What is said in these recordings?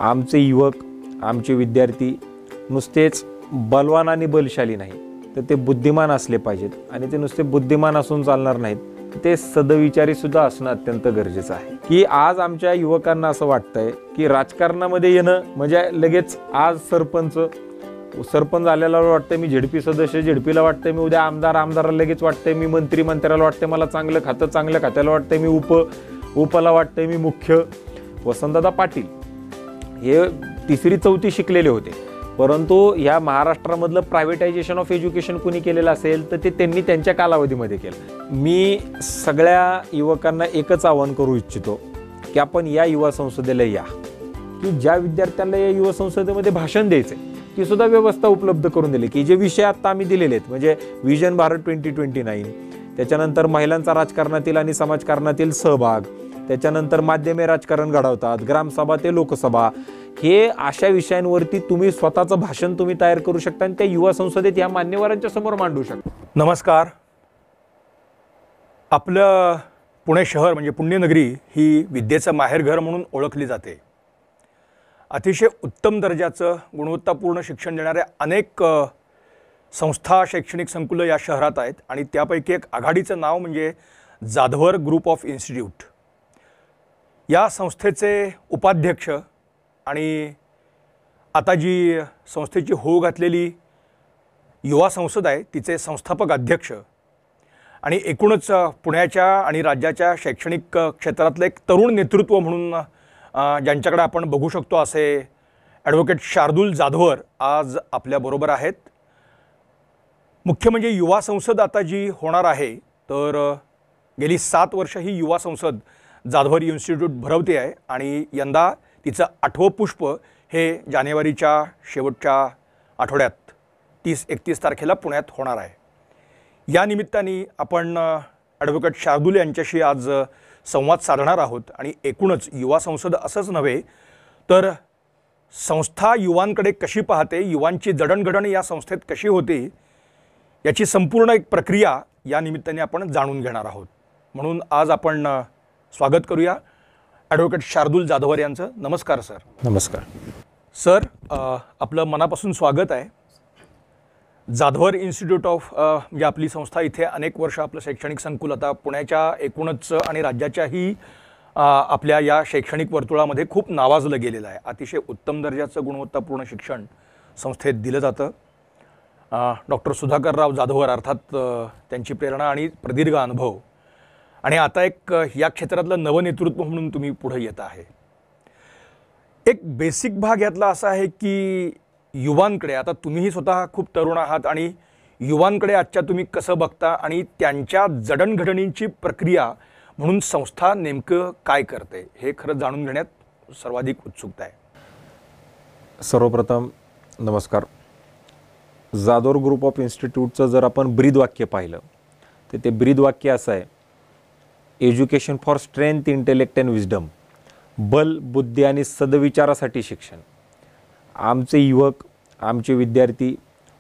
आमचे युवक, आमचे विद्यार्थी नुसतेच बलवान आणि बलशाली नाही, तर ते बुद्धिमान असले पाहिजेत. आणि ते नुसते बुद्धिमान असून चालणार नाहीत, ते सदविचारी सुद्धा असणं अत्यंत गरजेचं आहे. की आज आमच्या युवकांना असं वाटतंय की राजकारणामध्ये येणं म्हणजे लगेच आज सरपंच आलेला वाटतंय मी झेडपी सदस्य, झेडपीला वाटतंय मी उद्या आमदार, आमदाराला लगेच वाटतंय मी मंत्री, मंत्र्याला वाटतंय मला चांगलं खातं, चांगल्या खात्याला वाटतंय मी उपला वाटतंय मी मुख्य. वसंतदादा पाटील हे तिसरी चौथी शिकलेले होते, परंतु या महाराष्ट्रामधलं प्रायव्हेटायझेशन ऑफ एज्युकेशन कुणी केलेलं असेल तर ते त्यांनी त्यांच्या कालावधीमध्ये केलं. मी सगळ्या युवकांना एकच आवाहन करू इच्छितो की आपण या युवा संसदेला या, की ज्या विद्यार्थ्यांना या युवा संसदेमध्ये भाषण द्यायचं ती सुद्धा व्यवस्था उपलब्ध करून दिली. की जे विषय आता आम्ही दिलेले आहेत म्हणजे विजन भारत 2029, त्याच्यानंतर महिलांचा राजकारणातील आणि समाजकारणातील सहभाग, त्याच्यानंतर माध्यमे राजकारण घडवतात, ग्रामसभा ते लोकसभा, हे अशा विषयांवरती तुम्ही स्वतःचं भाषण तुम्ही तयार करू शकता आणि त्या युवा संसदेत या मान्यवरांच्या समोर मांडू शकता. नमस्कार. आपलं पुणे शहर म्हणजे पुण्यनगरी ही विद्येचं माहेरघर म्हणून ओळखली जाते. अतिशय उत्तम दर्जाचं गुणवत्तापूर्ण शिक्षण देणाऱ्या अनेक संस्था, शैक्षणिक संकुलं या शहरात आहेत आणि त्यापैकी एक आघाडीचं नाव म्हणजे जाधवर ग्रुप ऑफ इन्स्टिट्यूट. या संस्थेचे उपाध्यक्ष आणि आता जी संस्थेची होऊ घातलेली युवा संसद आहे तिचे संस्थापक अध्यक्ष आणि एकूणच पुण्याच्या आणि राज्याच्या शैक्षणिक क्षेत्रातलं एक तरुण नेतृत्व म्हणून ज्यांच्याकडे आपण बघू शकतो असे ॲडव्होकेट शार्दूल जाधवर आज आपल्याबरोबर आहेत. मुख्य म्हणजे युवा संसद आता जी होणार आहे तर गेली 7 वर्ष ही युवा संसद जाधवर इन्स्टिट्यूट भरवते आहे आणि यंदा तिचं 8वं पुष्प हे जानेवारीच्या शेवटच्या आठवड्यात 30-31 तारखेला पुण्यात होणार आहे. या निमित्ताने आपण ॲडव्होकेट शार्दूल यांच्याशी आज संवाद साधणार आहोत आणि एकूणच युवा संसद असंच नव्हे तर संस्था युवांकडे कशी पाहते, युवांची जडणघडण या संस्थेत कशी होते याची संपूर्ण एक प्रक्रिया या निमित्ताने आपण जाणून घेणार आहोत. म्हणून आज आपण स्वागत करूया ॲडव्होकेट शार्दूल जाधवर यांचं. नमस्कार सर. नमस्कार सर. आपलं मनापासून स्वागत आहे. जाधवर इन्स्टिट्यूट ऑफ म्हणजे आपली संस्था इथे अनेक वर्ष आपलं शैक्षणिक संकुल आता पुण्याच्या एकूणच आणि राज्याच्याही आपल्या या शैक्षणिक वर्तुळामध्ये खूप नावाजलं गेलेलं आहे. अतिशय उत्तम दर्जाचं गुणवत्तापूर्ण शिक्षण संस्थेत दिलं जातं. डॉक्टर सुधाकरराव जाधवर अर्थात त्यांची प्रेरणा आणि प्रदीर्घ अनुभव आणि आता एक या क्षेत्रातलं नवनेतृत्व म्हणून तुम्ही पुढे येत आहे. एक बेसिक भाग यातला असा आहे की युवांकडे आता तुम्हीही स्वतः खूप तरुण आहात आणि युवांकडे आजच्या तुम्ही कसं बघता आणि त्यांच्या जडणघडणींची प्रक्रिया म्हणून संस्था नेमकं काय करते हे खरं जाणून घेण्यात सर्वाधिक उत्सुकता आहे. सर्वप्रथम नमस्कार. जाधवर ग्रुप ऑफ इन्स्टिट्यूटचं जर आपण ब्रीद वाक्य पाहिलं तर ते ब्रीद वाक्य असं आहे, education for strength, intellect and wisdom. बल, बुद्धी आणि सदविचारासाठी शिक्षण. आमचे युवक, आमचे विद्यार्थी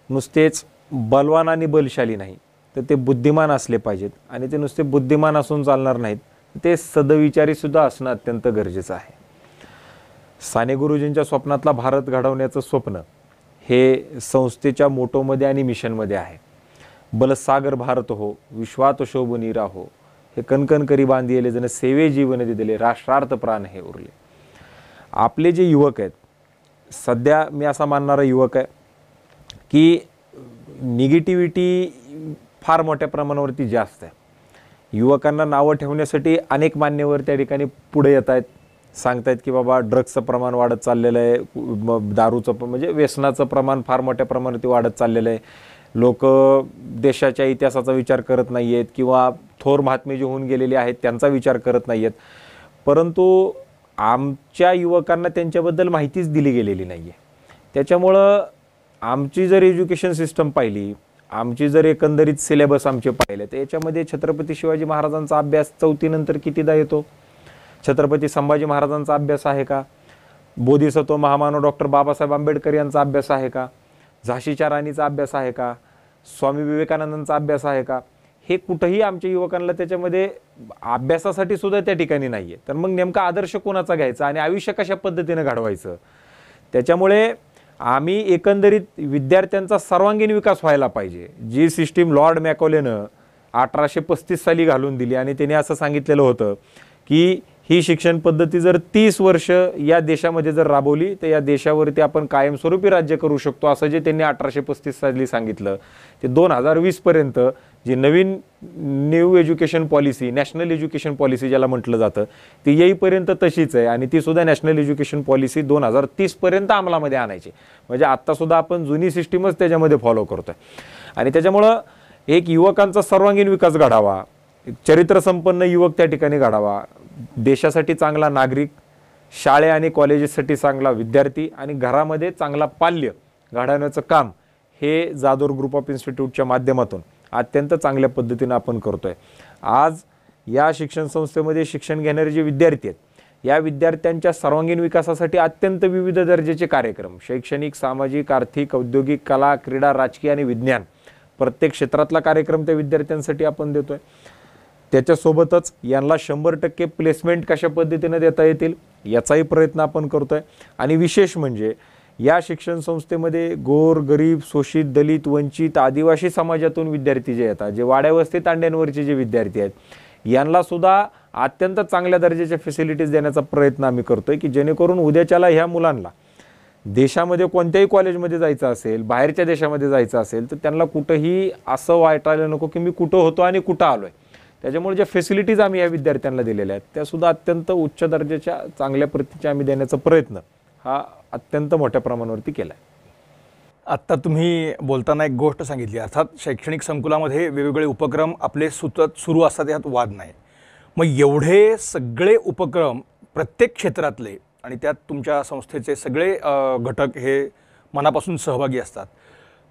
नुसतेच बलवान आणि बलशाली नाही, तर ते बुद्धिमान असले पाहिजेत. आणि ते नुसते बुद्धिमान असून चालणार नाहीत, ते सदविचारी सुद्धा असणं अत्यंत गरजेचं आहे. साने गुरुजींच्या स्वप्नातला भारत घडवण्याचं स्वप्न हे संस्थेच्या मोटोमध्ये आणि मिशनमध्ये आहे. बलसागर भारत हो, विश्वात शोभूनी राहो, हे कणकण करी बांधिले जण सेवे जीवन दिले, राष्ट्रार्थ प्राण हे उरले. आपले जे युवक आहेत, सध्या मी असा मानणारा युवक आहे की निगेटिव्हिटी फार मोठ्या प्रमाणावरती जास्त आहे. युवकांना नावं ठेवण्यासाठी अनेक मान्यवर त्या ठिकाणी पुढे येत आहेत, सांगतायत की बाबा ड्रग्सचं प्रमाण वाढत चाललेलं आहे, दारूचं म्हणजे व्यसनाचं प्रमाण फार मोठ्या प्रमाणावरती वाढत चाललेलं आहे. लोक देशाच्या इतिहासाचा विचार करत नाही आहेत किंवा थोर महात्मे जे होऊन गेलेले आहेत त्यांचा विचार करत नाही आहेत. परंतु आमच्या युवकांना त्यांच्याबद्दल माहितीच दिली गेलेली नाही आहे. त्याच्यामुळं आमची जर एज्युकेशन सिस्टम पाहिली, आमची जर एकंदरीत सिलेबस आमचे पाहिले तर याच्यामध्ये छत्रपती शिवाजी महाराजांचा अभ्यास 4थी नंतर कितीदा येतो? छत्रपती संभाजी महाराजांचा अभ्यास आहे का? बोधिसत्व महामानव डॉक्टर बाबासाहेब आंबेडकर यांचा अभ्यास आहे का? झाशीच्या राणीचा अभ्यास आहे का? स्वामी विवेकानंदांचा अभ्यास आहे का? हे कुठंही आमच्या युवकांना त्याच्यामध्ये अभ्यासासाठी सुद्धा त्या ठिकाणी नाही आहे. तर मग नेमका आदर्श कोणाचा घ्यायचा आणि आयुष्य कशा पद्धतीनं घडवायचं. त्याच्यामुळे आम्ही एकंदरीत विद्यार्थ्यांचा सर्वांगीण विकास व्हायला पाहिजे. जी सिस्टीम लॉर्ड मॅकॉलेनं 1835 साली घालून दिली आणि त्याने असं सांगितलेलं होतं की ही शिक्षण पद्धती जर 30 वर्ष या देशामध्ये जर राबवली तर या देशावरती आपण कायमस्वरूपी राज्य करू शकतो, असं जे त्यांनी 1835 साली सांगितलं ते 2020 पर्यंत जी नवीन new education policy, national education policy ज्याला म्हटलं जातं, ती येईपर्यंत तशीच आहे आणि ती सुद्धा नॅशनल एज्युकेशन पॉलिसी 2030 पर्यंत अंमलामध्ये आणायची. म्हणजे आत्तासुद्धा आपण जुनी सिस्टीमच त्याच्यामध्ये फॉलो करतोय. आणि त्याच्यामुळं एक युवकांचा सर्वांगीण विकास घडावा, चरित्रसंपन्न युवक त्या ठिकाणी घडावा, देशासाठी चांगला नागरिक, शाळे आणि कॉलेजेससाठी चांगला विद्यार्थी आणि घरामध्ये चांगला पाल्य घडवण्याचं काम हे जाधवर ग्रुप ऑफ इन्स्टिट्यूटच्या माध्यमातून अत्यंत चांगल्या पद्धतीनं आपण करतोय. आज या शिक्षण संस्थेमध्ये शिक्षण घेणारे जे विद्यार्थी आहेत, या विद्यार्थ्यांच्या सर्वांगीण विकासासाठी अत्यंत विविध दर्जाचे कार्यक्रम, शैक्षणिक, सामाजिक, आर्थिक, औद्योगिक, कला, क्रीडा, राजकीय आणि विज्ञान, प्रत्येक क्षेत्रातला कार्यक्रम त्या विद्यार्थ्यांसाठी आपण देतोय. त्याच्यासोबतच यांना 100% प्लेसमेंट कशा पद्धतीने देता येतील याचाही प्रयत्न आपण करतोय. आणि विशेष म्हणजे या शिक्षण संस्थेमध्ये गोर, गरीब, शोषित, दलित, वंचित, आदिवासी समाजातून विद्यार्थी जे येतात, जे वाड्यावस्ती तांड्यांवरचे जे विद्यार्थी आहेत, यांना सुद्धा अत्यंत चांगल्या दर्जाच्या फॅसिलिटीज देण्याचा प्रयत्न आम्ही करतोय की जेणेकरून उद्याच्याला ह्या मुलांना देशामध्ये कोणत्याही कॉलेजमध्ये जायचं असेल, बाहेरच्या देशामध्ये जायचं असेल, तर त्यांना कुठंही असं वाटायला नको की मी कुठं होतो आणि कुठं आलोय. त्याच्यामुळे ज्या फॅसिलिटीज आम्ही या विद्यार्थ्यांना दिलेल्या आहेत त्या सुद्धा अत्यंत उच्च दर्जाच्या चांगल्या प्रतीच्या आम्ही देण्याचा प्रयत्न हा अत्यंत मोठ्या प्रमाणावरती केला आहे. आत्ता तुम्ही बोलताना एक गोष्ट सांगितली, अर्थात शैक्षणिक संकुलामध्ये वेगवेगळे उपक्रम आपले सतत सुरू असतात, यात वाद नाही. मग एवढे सगळे उपक्रम प्रत्येक क्षेत्रातले आणि त्यात तुमच्या संस्थेचे सगळे घटक हे मनापासून सहभागी असतात,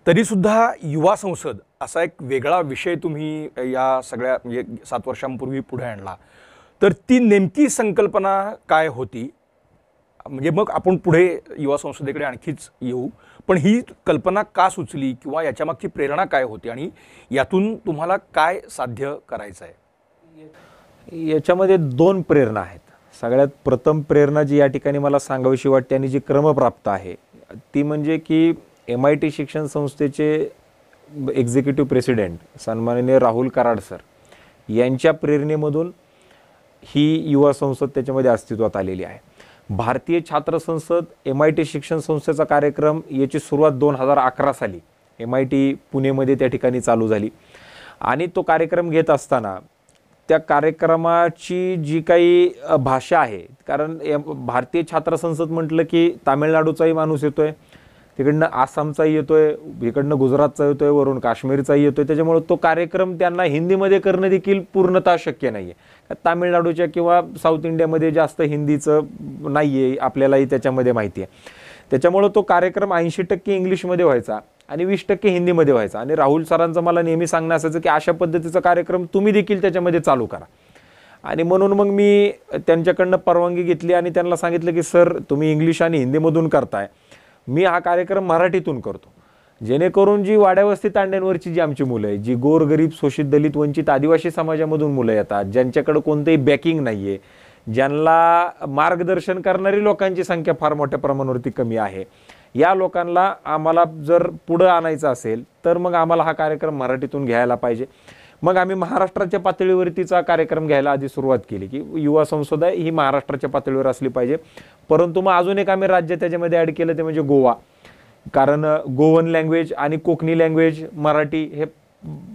तरीसुद्धा युवा संसद असा एक वेगळा विषय तुम्ही या सगळ्या म्हणजे 7 वर्षांपूर्वी पुढे आणला. तर ती नेमकी संकल्पना काय होती? म्हणजे मग आपण पुढे युवा संसदेकडे आणखीच येऊ, पण ही कल्पना का सुचली किंवा याच्यामागची प्रेरणा काय होती आणि यातून तुम्हाला काय साध्य करायचं आहे? याच्यामध्ये 2 प्रेरणा आहेत. सगळ्यात प्रथम प्रेरणा जी या ठिकाणी मला सांगावीशी वाटते आणि जी क्रमप्राप्त आहे ती म्हणजे की MIT शिक्षण संस्थेचे एक्झिक्युटिव्ह प्रेसिडेंट सन्माननीय राहुल कराड सर यांच्या प्रेरणेमधून ही युवा संसद त्याच्यामध्ये अस्तित्वात आलेली आहे. भारतीय छात्र संसद MIT शिक्षण संस्थेचा कार्यक्रम याची सुरुवात 2011 साली MIT पुणेमध्ये त्या ठिकाणी चालू झाली आणि तो कार्यक्रम घेत असताना त्या कार्यक्रमाची जी काही भाषा आहे, कारण भारतीय छात्र संसद म्हटलं की तामिळनाडूचाही माणूस येतोय, तिकडनं आसामचाही येतोय, इकडनं गुजरातचा येतोय, वरून काश्मीरचाही येतोय. त्याच्यामुळे तो कार्यक्रम त्यांना हिंदीमध्ये करणं देखील पूर्णतः शक्य नाही आहे. तामिळनाडूच्या किंवा साऊथ इंडियामध्ये जास्त हिंदीचं नाही आहे, आपल्यालाही त्याच्यामध्ये माहिती आहे. त्याच्यामुळं तो कार्यक्रम 80% इंग्लिशमध्ये व्हायचा आणि 20% हिंदीमध्ये व्हायचा. आणि राहुल सरांचं मला नेहमी सांगणं असायचं की अशा पद्धतीचा कार्यक्रम तुम्ही देखील त्याच्यामध्ये चालू करा. आणि म्हणून मग मी त्यांच्याकडनं परवानगी घेतली आणि त्यांना सांगितलं की सर तुम्ही इंग्लिश आणि हिंदीमधून करताय, मी हा कार्यक्रम मराठीतून करतो, जेणेकरून जी वाड्यावस्ती तांड्यांवरची जी आमची मुलं आहेत, जी गोरगरीब, शोषित, दलित, वंचित, आदिवासी समाजामधून मुलं येतात, ज्यांच्याकडे कोणतंही बॅकिंग नाही आहे, ज्यांना मार्गदर्शन करणारी लोकांची संख्या फार मोठ्या प्रमाणावरती कमी आहे, या लोकांना आम्हाला जर पुढं आणायचं असेल तर मग आम्हाला हा कार्यक्रम मराठीतून घ्यायला पाहिजे. मग आम्ही महाराष्ट्राच्या पातळीवरतीचा कार्यक्रम घ्यायला आधी सुरुवात केली की युवा संसद ही महाराष्ट्राच्या पातळीवर असली पाहिजे. परंतु मग अजून एक आम्ही राज्य त्याच्यामध्ये ॲड केलं ते म्हणजे गोवा, कारण गोवन लँग्वेज आणि कोकणी लँग्वेज मराठी हे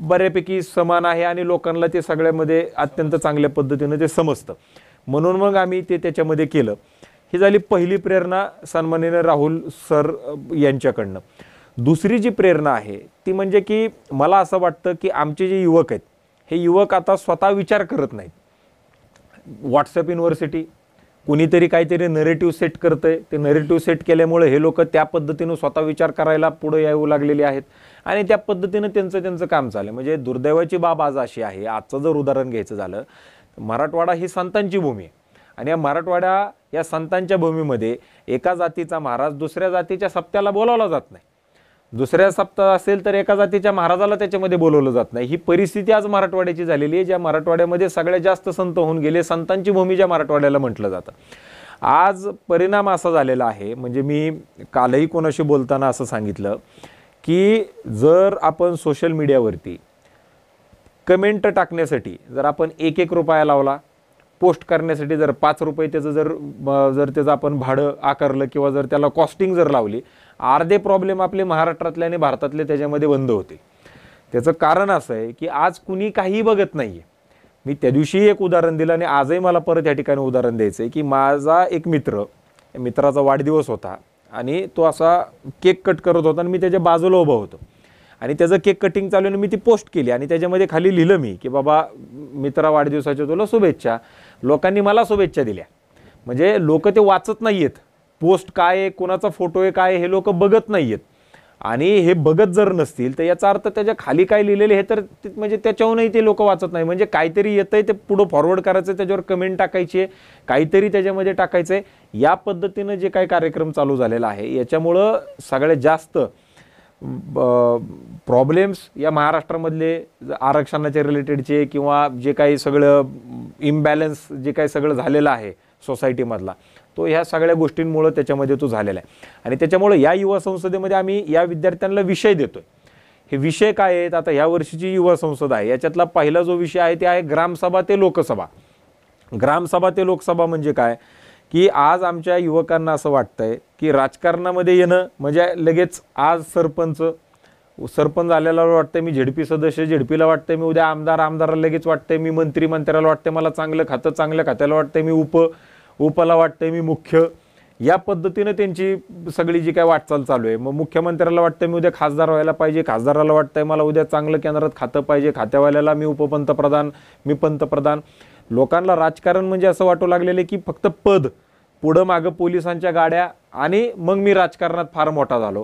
बऱ्यापैकी समान आहे आणि लोकांना ते सगळ्यामध्ये अत्यंत चांगल्या पद्धतीनं ते समजतं, म्हणून मग आम्ही ते त्याच्यामध्ये केलं. ही झाली पहिली प्रेरणा सन्माननीय राहुल सर यांच्याकडनं. दुसरी जी प्रेरणा आहे ती म्हणजे की मला असं वाटतं की आमचे जे युवक आहेत हे युवक आता स्वतः विचार करत नाहीत. व्हॉट्सअप युनिव्हर्सिटी कुणीतरी काहीतरी नरेटिव्ह सेट करतंय, ते नरेटिव्ह सेट केल्यामुळे हे लोक त्या पद्धतीनं स्वतः विचार करायला पुढे येऊ लागलेले आहेत आणि त्या पद्धतीनं त्यांचं काम चाललं. म्हणजे दुर्दैवाची बाब आज अशी आहे, आजचं जर उदाहरण घ्यायचं झालं, मराठवाडा ही संतांची भूमी आहे आणि या मराठवाडा या संतांच्या भूमीमध्ये एका जातीचा महाराज दुसऱ्या जातीच्या सप्त्याला बोलावला जात नाही. दुसऱ्या सप्ताह असेल तर एका जातीच्या महाराजाला त्याच्यामध्ये बोलवलं जात नाही. ही परिस्थिती आज मराठवाड्याची झालेली आहे, ज्या मराठवाड्यामध्ये सगळ्यात जास्त संत होऊन गेले, संतांची भूमी ज्या मराठवाड्याला म्हटलं जातं. आज परिणाम असा झालेला आहे, म्हणजे मी कालही कोणाशी बोलताना असं सांगितलं की जर आपण सोशल मीडियावरती कमेंट टाकण्यासाठी जर आपण 1-1 रुपया लावला, पोस्ट करण्यासाठी जर 5 रुपये त्याचं जर त्याचं आपण भाडं आकारलं किंवा जर त्याला कॉस्टिंग जर लावली, अर्धे प्रॉब्लेम आपले महाराष्ट्रातले आणि भारतातले त्याच्यामध्ये बंद होते. त्याचं कारण असं आहे की आज कुणी काही बघत नाही आहे. मी त्या दिवशी एक उदाहरण दिलं आणि आजही मला परत या ठिकाणी उदाहरण द्यायचं आहे की माझा एक मित्राचा वाढदिवस होता आणि तो असा केक कट करत होता आणि मी त्याच्या बाजूला उभा होतो आणि त्याचं केक कटिंग चालू आणि मी ती पोस्ट केली आणि त्याच्यामध्ये खाली लिहिलं मी की बाबा मित्रा वाढदिवसाच्या तुला शुभेच्छा. लोकांनी मला शुभेच्छा दिल्या. म्हणजे लोक ते वाचत नाही आहेत, पोस्ट काय आहे, कोणाचा फोटो आहे, काय हे लोक बघत नाही आहेत. आणि हे बघत जर नसतील तर याचा अर्थ त्याच्या खाली काय लिहिलेले हे तर म्हणजे त्याच्याहूनही ते लोक वाचत नाही. म्हणजे काहीतरी येतंय ते पुढं फॉरवर्ड करायचं, त्याच्यावर कमेंट टाकायची आहे, काहीतरी त्याच्यामध्ये टाकायचं आहे. या पद्धतीनं जे काही कार्यक्रम चालू झालेला आहे याच्यामुळं सगळ्यात जास्त प्रॉब्लेम्स या महाराष्ट्रामधले आरक्षणाच्या रिलेटेडचे किंवा जे काही सगळं इम्बॅलन्स जे काही सगळं झालेलं आहे सोसायटीमधला, तो ह्या सगळ्या गोष्टींमुळं त्याच्यामध्ये तो झालेला आहे. आणि त्याच्यामुळं या युवा संसदेमध्ये आम्ही या विद्यार्थ्यांना विषय देतोय. हे विषय काय आहेत? आता ह्या वर्षीची युवा संसद आहे, याच्यातला पहिला जो विषय आहे ते आहे ग्रामसभा ते लोकसभा. ग्रामसभा ते लोकसभा म्हणजे काय की आज आमच्या युवकांना असं वाटतंय की राजकारणामध्ये येणं म्हणजे लगेच आज सरपंच आलेला वाटतंय मी झेडपी सदस्य, झेडपीला वाटतंय मी उद्या आमदाराला लगेच वाटतंय मी मंत्र्याला वाटतंय मला चांगलं खातं, चांगल्या खात्याला वाटतंय मी उपला वाटतंय मी मुख्य. या पद्धतीनं त्यांची सगळी जी काय वाटचाल चालू आहे. मग मुख्यमंत्र्याला वाटतंय मी उद्या खासदार व्हायला पाहिजे, खासदाराला वाटतंय मला उद्या चांगलं केंद्रात खातं पाहिजे, खात्यावाल्याला मी उपपंतप्रधान, मी पंतप्रधान. लोकांना राजकारण म्हणजे असं वाटू लागलेलं की फक्त पद, पुढं मागं पोलिसांच्या गाड्या आणि मग मी राजकारणात फार मोठा झालो.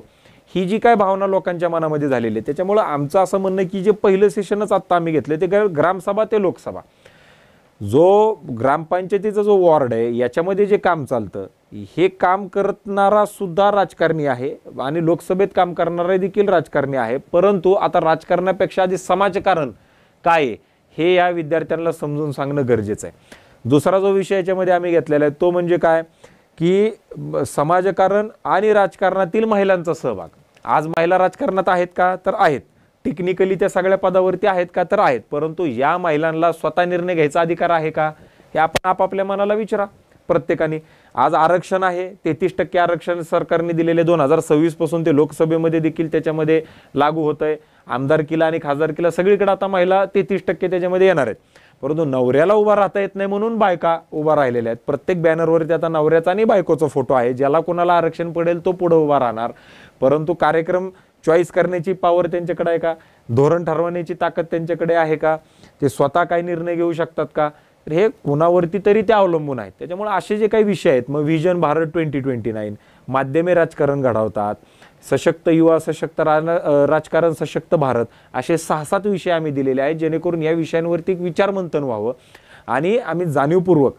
ही जी काय भावना लोकांच्या मनामध्ये झालेली आहे. त्याच्यामुळं आमचं असं म्हणणं आहे की जे पहिलं सेशनच आत्ता आम्ही घेतलं ते ग्रामसभा ते लोकसभा. जो ग्रामपंचायतीचा जो वॉर्ड आहे याच्यामध्ये जे काम चालतं हे काम करणारा सुद्धा राजकारणी आहे आणि लोकसभेत काम करणारा देखील राजकारणी आहे. परंतु आता राजकारणापेक्षा आधी समाजकारण काय आहे हे या विद्यार्थ्यांना समजून सांगणं गरजेचं आहे. दुसरा जो विषय याच्यामध्ये आम्ही घेतलेला आहे तो म्हणजे काय की समाजकारण आणि राजकारणातील महिलांचा सहभाग. आज महिला राजकारणात आहेत का? तर आहेत. टेक्निकली त्या सगळ्या पदावरती आहेत का? तर आहेत. परंतु या महिलांना स्वतः निर्णय घ्यायचा अधिकार आहे का? हे आपण आपापल्या मनाला विचारा प्रत्येकाने. आज आरक्षण आहे, 33% आरक्षण सरकारने दिलेले 2026 पासून ते लोकसभेमध्ये देखील त्याच्यामध्ये लागू होत आहे. आमदारकीला आणि खासदारकीला सगळीकडे आता महिला 33% त्याच्यामध्ये येणार आहेत. परंतु नवऱ्याला उभा राहता येत नाही म्हणून बायका उभा राहिलेल्या आहेत. प्रत्येक बॅनरवरती आता नवऱ्याचा आणि बायकोचा फोटो आहे. ज्याला कोणाला आरक्षण पडेल तो पुढे उभा राहणार. परंतु कार्यक्रम चॉईस करण्याची पॉवर त्यांच्याकडे आहे का? धोरण ठरवण्याची ताकद त्यांच्याकडे आहे का? ते स्वतः काही निर्णय घेऊ शकतात का? तर हे कुणावरती तरी ते अवलंबून आहेत. त्याच्यामुळे असे जे काही विषय आहेत, मग व्हिजन भारत 2029, माध्यमे राजकारण घडवतात, सशक्त युवा, सशक्त राजकारण, सशक्त भारत, असे 6-7 विषय आम्ही दिलेले आहेत जेणेकरून या विषयांवरती एक विचारमंथन व्हावं आणि आम्ही जाणीवपूर्वक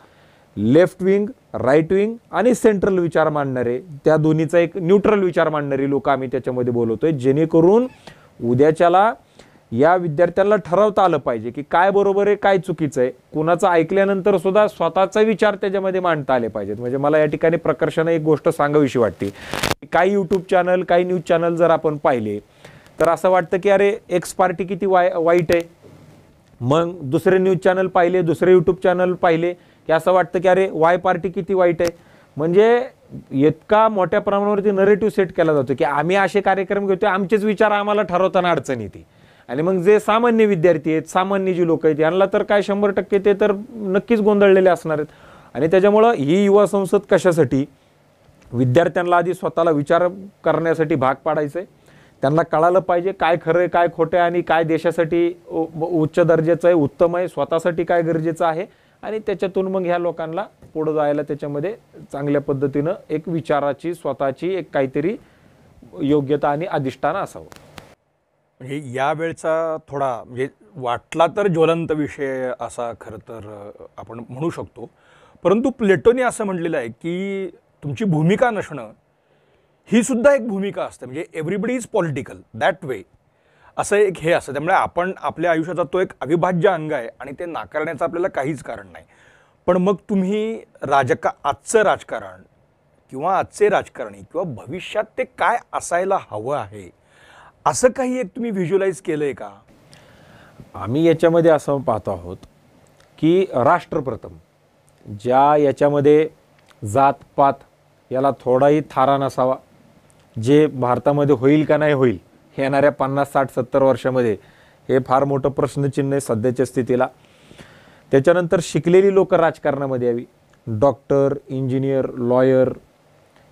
लेफ्ट विंग, राईट विंग आणि सेंट्रल विचार मांडणारे, त्या दोन्हीचा एक न्यूट्रल विचार मांडणारी लोक आम्ही त्याच्यामध्ये बोलवतोय, जेणेकरून उद्याच्याला या विद्यार्थ्यांना ठरवता आलं पाहिजे की काय बरोबर आहे, काय चुकीचं आहे. कुणाचं ऐकल्यानंतर सुद्धा स्वतःचा विचार त्याच्यामध्ये मांडता आले पाहिजेत. म्हणजे मला या ठिकाणी प्रकर्षाने एक गोष्ट सांगावीशी वाटते. काही यूट्यूब चॅनल, काही न्यूज चॅनल जर आपण पाहिले तर असं वाटतं की अरे एक्स पार्टी किती वाईट आहे. मग दुसरे न्यूज चॅनल पाहिले, दुसरे यूट्यूब चॅनल पाहिले की असं वाटतं की अरे वाय पार्टी किती वाईट आहे. म्हणजे इतका मोठ्या प्रमाणावरती नरेटिव्ह सेट केला जातो की आम्ही असे कार्यक्रम घेतोय, आमचेच विचार आम्हाला ठरवताना अडचण येते. आणि मग जे सामान्य विद्यार्थी आहेत, सामान्य जी लोक आहेत यांना तर काय 100% ते तर नक्कीच गोंधळलेले असणार आहेत. आणि त्याच्यामुळं ही युवा संसद कशासाठी? विद्यार्थ्यांना आधी स्वतःला विचार करण्यासाठी भाग पाडायचं आहे. त्यांना कळालं पाहिजे काय खरं आहे, काय खोटं आहे आणि काय देशासाठी उच्च दर्जाचं आहे, उत्तम आहे, स्वतःसाठी काय गरजेचं आहे. आणि त्याच्यातून मग ह्या लोकांना पुढे जायला त्याच्यामध्ये चांगल्या पद्धतीनं एक विचाराची, स्वतःची एक काहीतरी योग्यता आणि अधिष्ठान असावं. म्हणजे यावेळचा थोडा म्हणजे वाटला तर ज्वलंत विषय असा खरं तर आपण म्हणू शकतो. परंतु प्लेटोने असं म्हटलेलं आहे की तुमची भूमिका नसणं ही सुद्धा एक भूमिका असते. म्हणजे everybody is political that way, असं एक हे असतं. त्यामुळे आपण आपल्या आयुष्याचा तो एक अविभाज्य अंग आहे आणि ते नाकारण्याचं आपल्याला काहीच कारण नाही. पण मग तुम्ही आजचं राजकारण किंवा आजचे राजकारणी किंवा भविष्यात ते काय असायला हवं आहे, असं काही एक तुम्ही व्हिज्युअलाइज केलंय का? आम्ही याच्यामध्ये असं पाहतो आहोत की राष्ट्रप्रथम, ज्या याच्यामध्ये जातपात याला थोडाही थारा नसावा, जे भारतामध्ये होईल का नाही होईल येणाऱ्या 50, 60, 70 वर्षामध्ये, हे फार मोठं प्रश्नचिन्ह आहे सध्याच्या स्थितीला. त्याच्यानंतर शिकलेली लोक राजकारणामध्ये यावी. डॉक्टर, इंजिनियर, लॉयर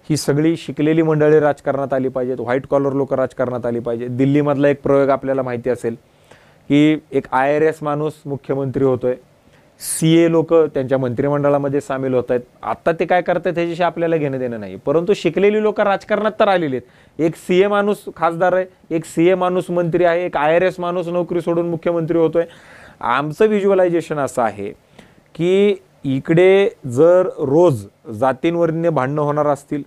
ही सगळी शिकलेली मंडळी राजकारणात आली पाहिजेत. व्हाईट कॉलर लोक राजकारणात आली पाहिजे. दिल्लीमधला एक प्रयोग आपल्याला माहिती असेल की एक IRS माणूस मुख्यमंत्री होतोय, CA लोक त्यांच्या मंत्रिमंडळामध्ये सामील होत आहेत. आता ते काय करतात ह्याच्याशी आपल्याला घेणं देणं नाही, परंतु शिकलेली लोक राजकारणात तर आलेली आहेत. एक CA माणूस खासदार आहे, एक CA माणूस मंत्री आहे, एक IRS माणूस नोकरी सोडून मुख्यमंत्री होतोय. आमचं व्हिज्युअलायझेशन असं आहे की इकडे जर रोज जातींवरने भांडणं होणार असतील,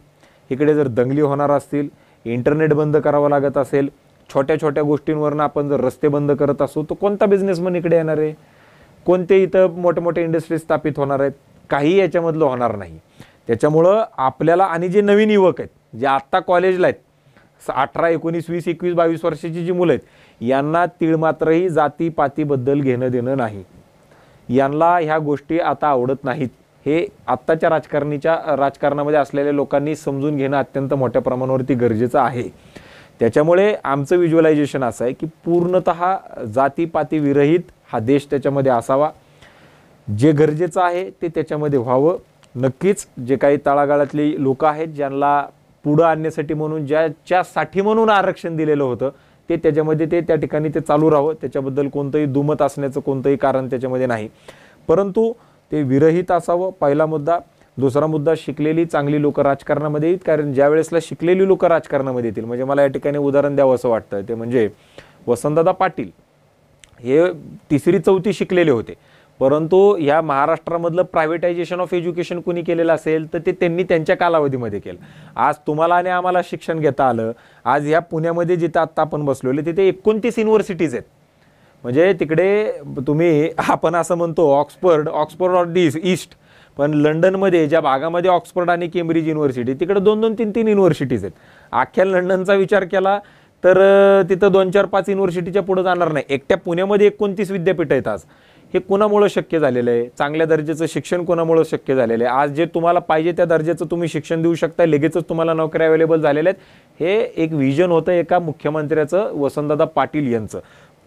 इकडे जर दंगली होणार असतील, इंटरनेट बंद करावं लागत असेल, छोट्या छोट्या गोष्टींवरनं आपण जर रस्ते बंद करत असू, तर कोणता बिझनेसमन इकडे येणार आहे? कोणते इथं मोठे मोठे इंडस्ट्रीज स्थापित होणार आहेत? काही याच्यामधलं होणार नाही. त्याच्यामुळं आपल्याला, आणि जे नवीन युवक आहेत जे आत्ता कॉलेजला आहेत, 18, 19, 20, 21, 22 वर्षाची जी मुलं आहेत, यांना तीळमात्रही जातीपातीबद्दल घेणं देणं नाही. यांना ह्या गोष्टी आता आवडत नाहीत. हे आत्ताच्या राजकारणामध्ये असलेल्या लोकांनी समजून घेणं अत्यंत मोठ्या प्रमाणावरती गरजेचं आहे. त्याच्यामुळे आमचं व्हिज्युअलायझेशन असं आहे की पूर्णतः जातीपाती विरहित हा देश त्याच्यामध्ये असावा. जे गरजेचं आहे ते त्याच्यामध्ये व्हावं. नक्कीच जे काही तळागाळातली लोक आहेत, ज्यांना पुढं आणण्यासाठी म्हणून ज्याच्यासाठी म्हणून आरक्षण दिलेलं होतं, ते त्याच्यामध्ये ते त्या ठिकाणी ते चालू राहावं. त्याच्याबद्दल कोणतंही दुमत असण्याचं कोणतंही कारण त्याच्यामध्ये नाही, परंतु ते विरहित असावं, पहिला मुद्दा. दुसरा मुद्दा, शिकलेली चांगली लोक राजकारणामध्ये येतील. कारण ज्या वेळेसला शिकलेली लोक राजकारणामध्ये येतील, म्हणजे मला या ठिकाणी उदाहरण द्यावं असं वाटतं, ते म्हणजे वसंतदादा पाटील हे 3री 4थी शिकलेले होते, परंतु ह्या महाराष्ट्रामधलं प्रायव्हेटायझेशन ऑफ एज्युकेशन कुणी केलेलं असेल तर ते त्यांनी त्यांच्या कालावधीमध्ये केलं. आज तुम्हाला आणि आम्हाला शिक्षण घेता आलं. आज ह्या पुण्यामध्ये जिथं आत्ता आपण बसलेले तिथे 29 युनिव्हर्सिटीज आहेत. म्हणजे तिकडे तुम्ही, आपण असं म्हणतो ऑक्सफर्ड ऑफ ईस्ट, पण लंडनमध्ये ज्या भागामध्ये ऑक्सफर्ड आणि केम्ब्रिज युनिव्हर्सिटी, तिकडे 2-2, 3-3 युनिव्हर्सिटीज आहेत. अख्ख्या लंडनचा विचार केला तर तिथं 2, 4, 5 युनिव्हर्सिटीच्या पुढे जाणार नाही. एकट्या पुण्यामध्ये 29 विद्यापीठ आहेत आज. हे कोणामुळे शक्य झालेलं आहे? चांगल्या दर्जाचं शिक्षण कोणामुळे शक्य झालेलं आहे? आज जे तुम्हाला पाहिजे त्या दर्जाचं तुम्ही शिक्षण देऊ शकता, लगेचच तुम्हाला नोकऱ्या अवेलेबल झालेल्या आहेत. हे एक विजन होतं एका मुख्यमंत्र्याचं, वसंतदादा पाटील यांचं.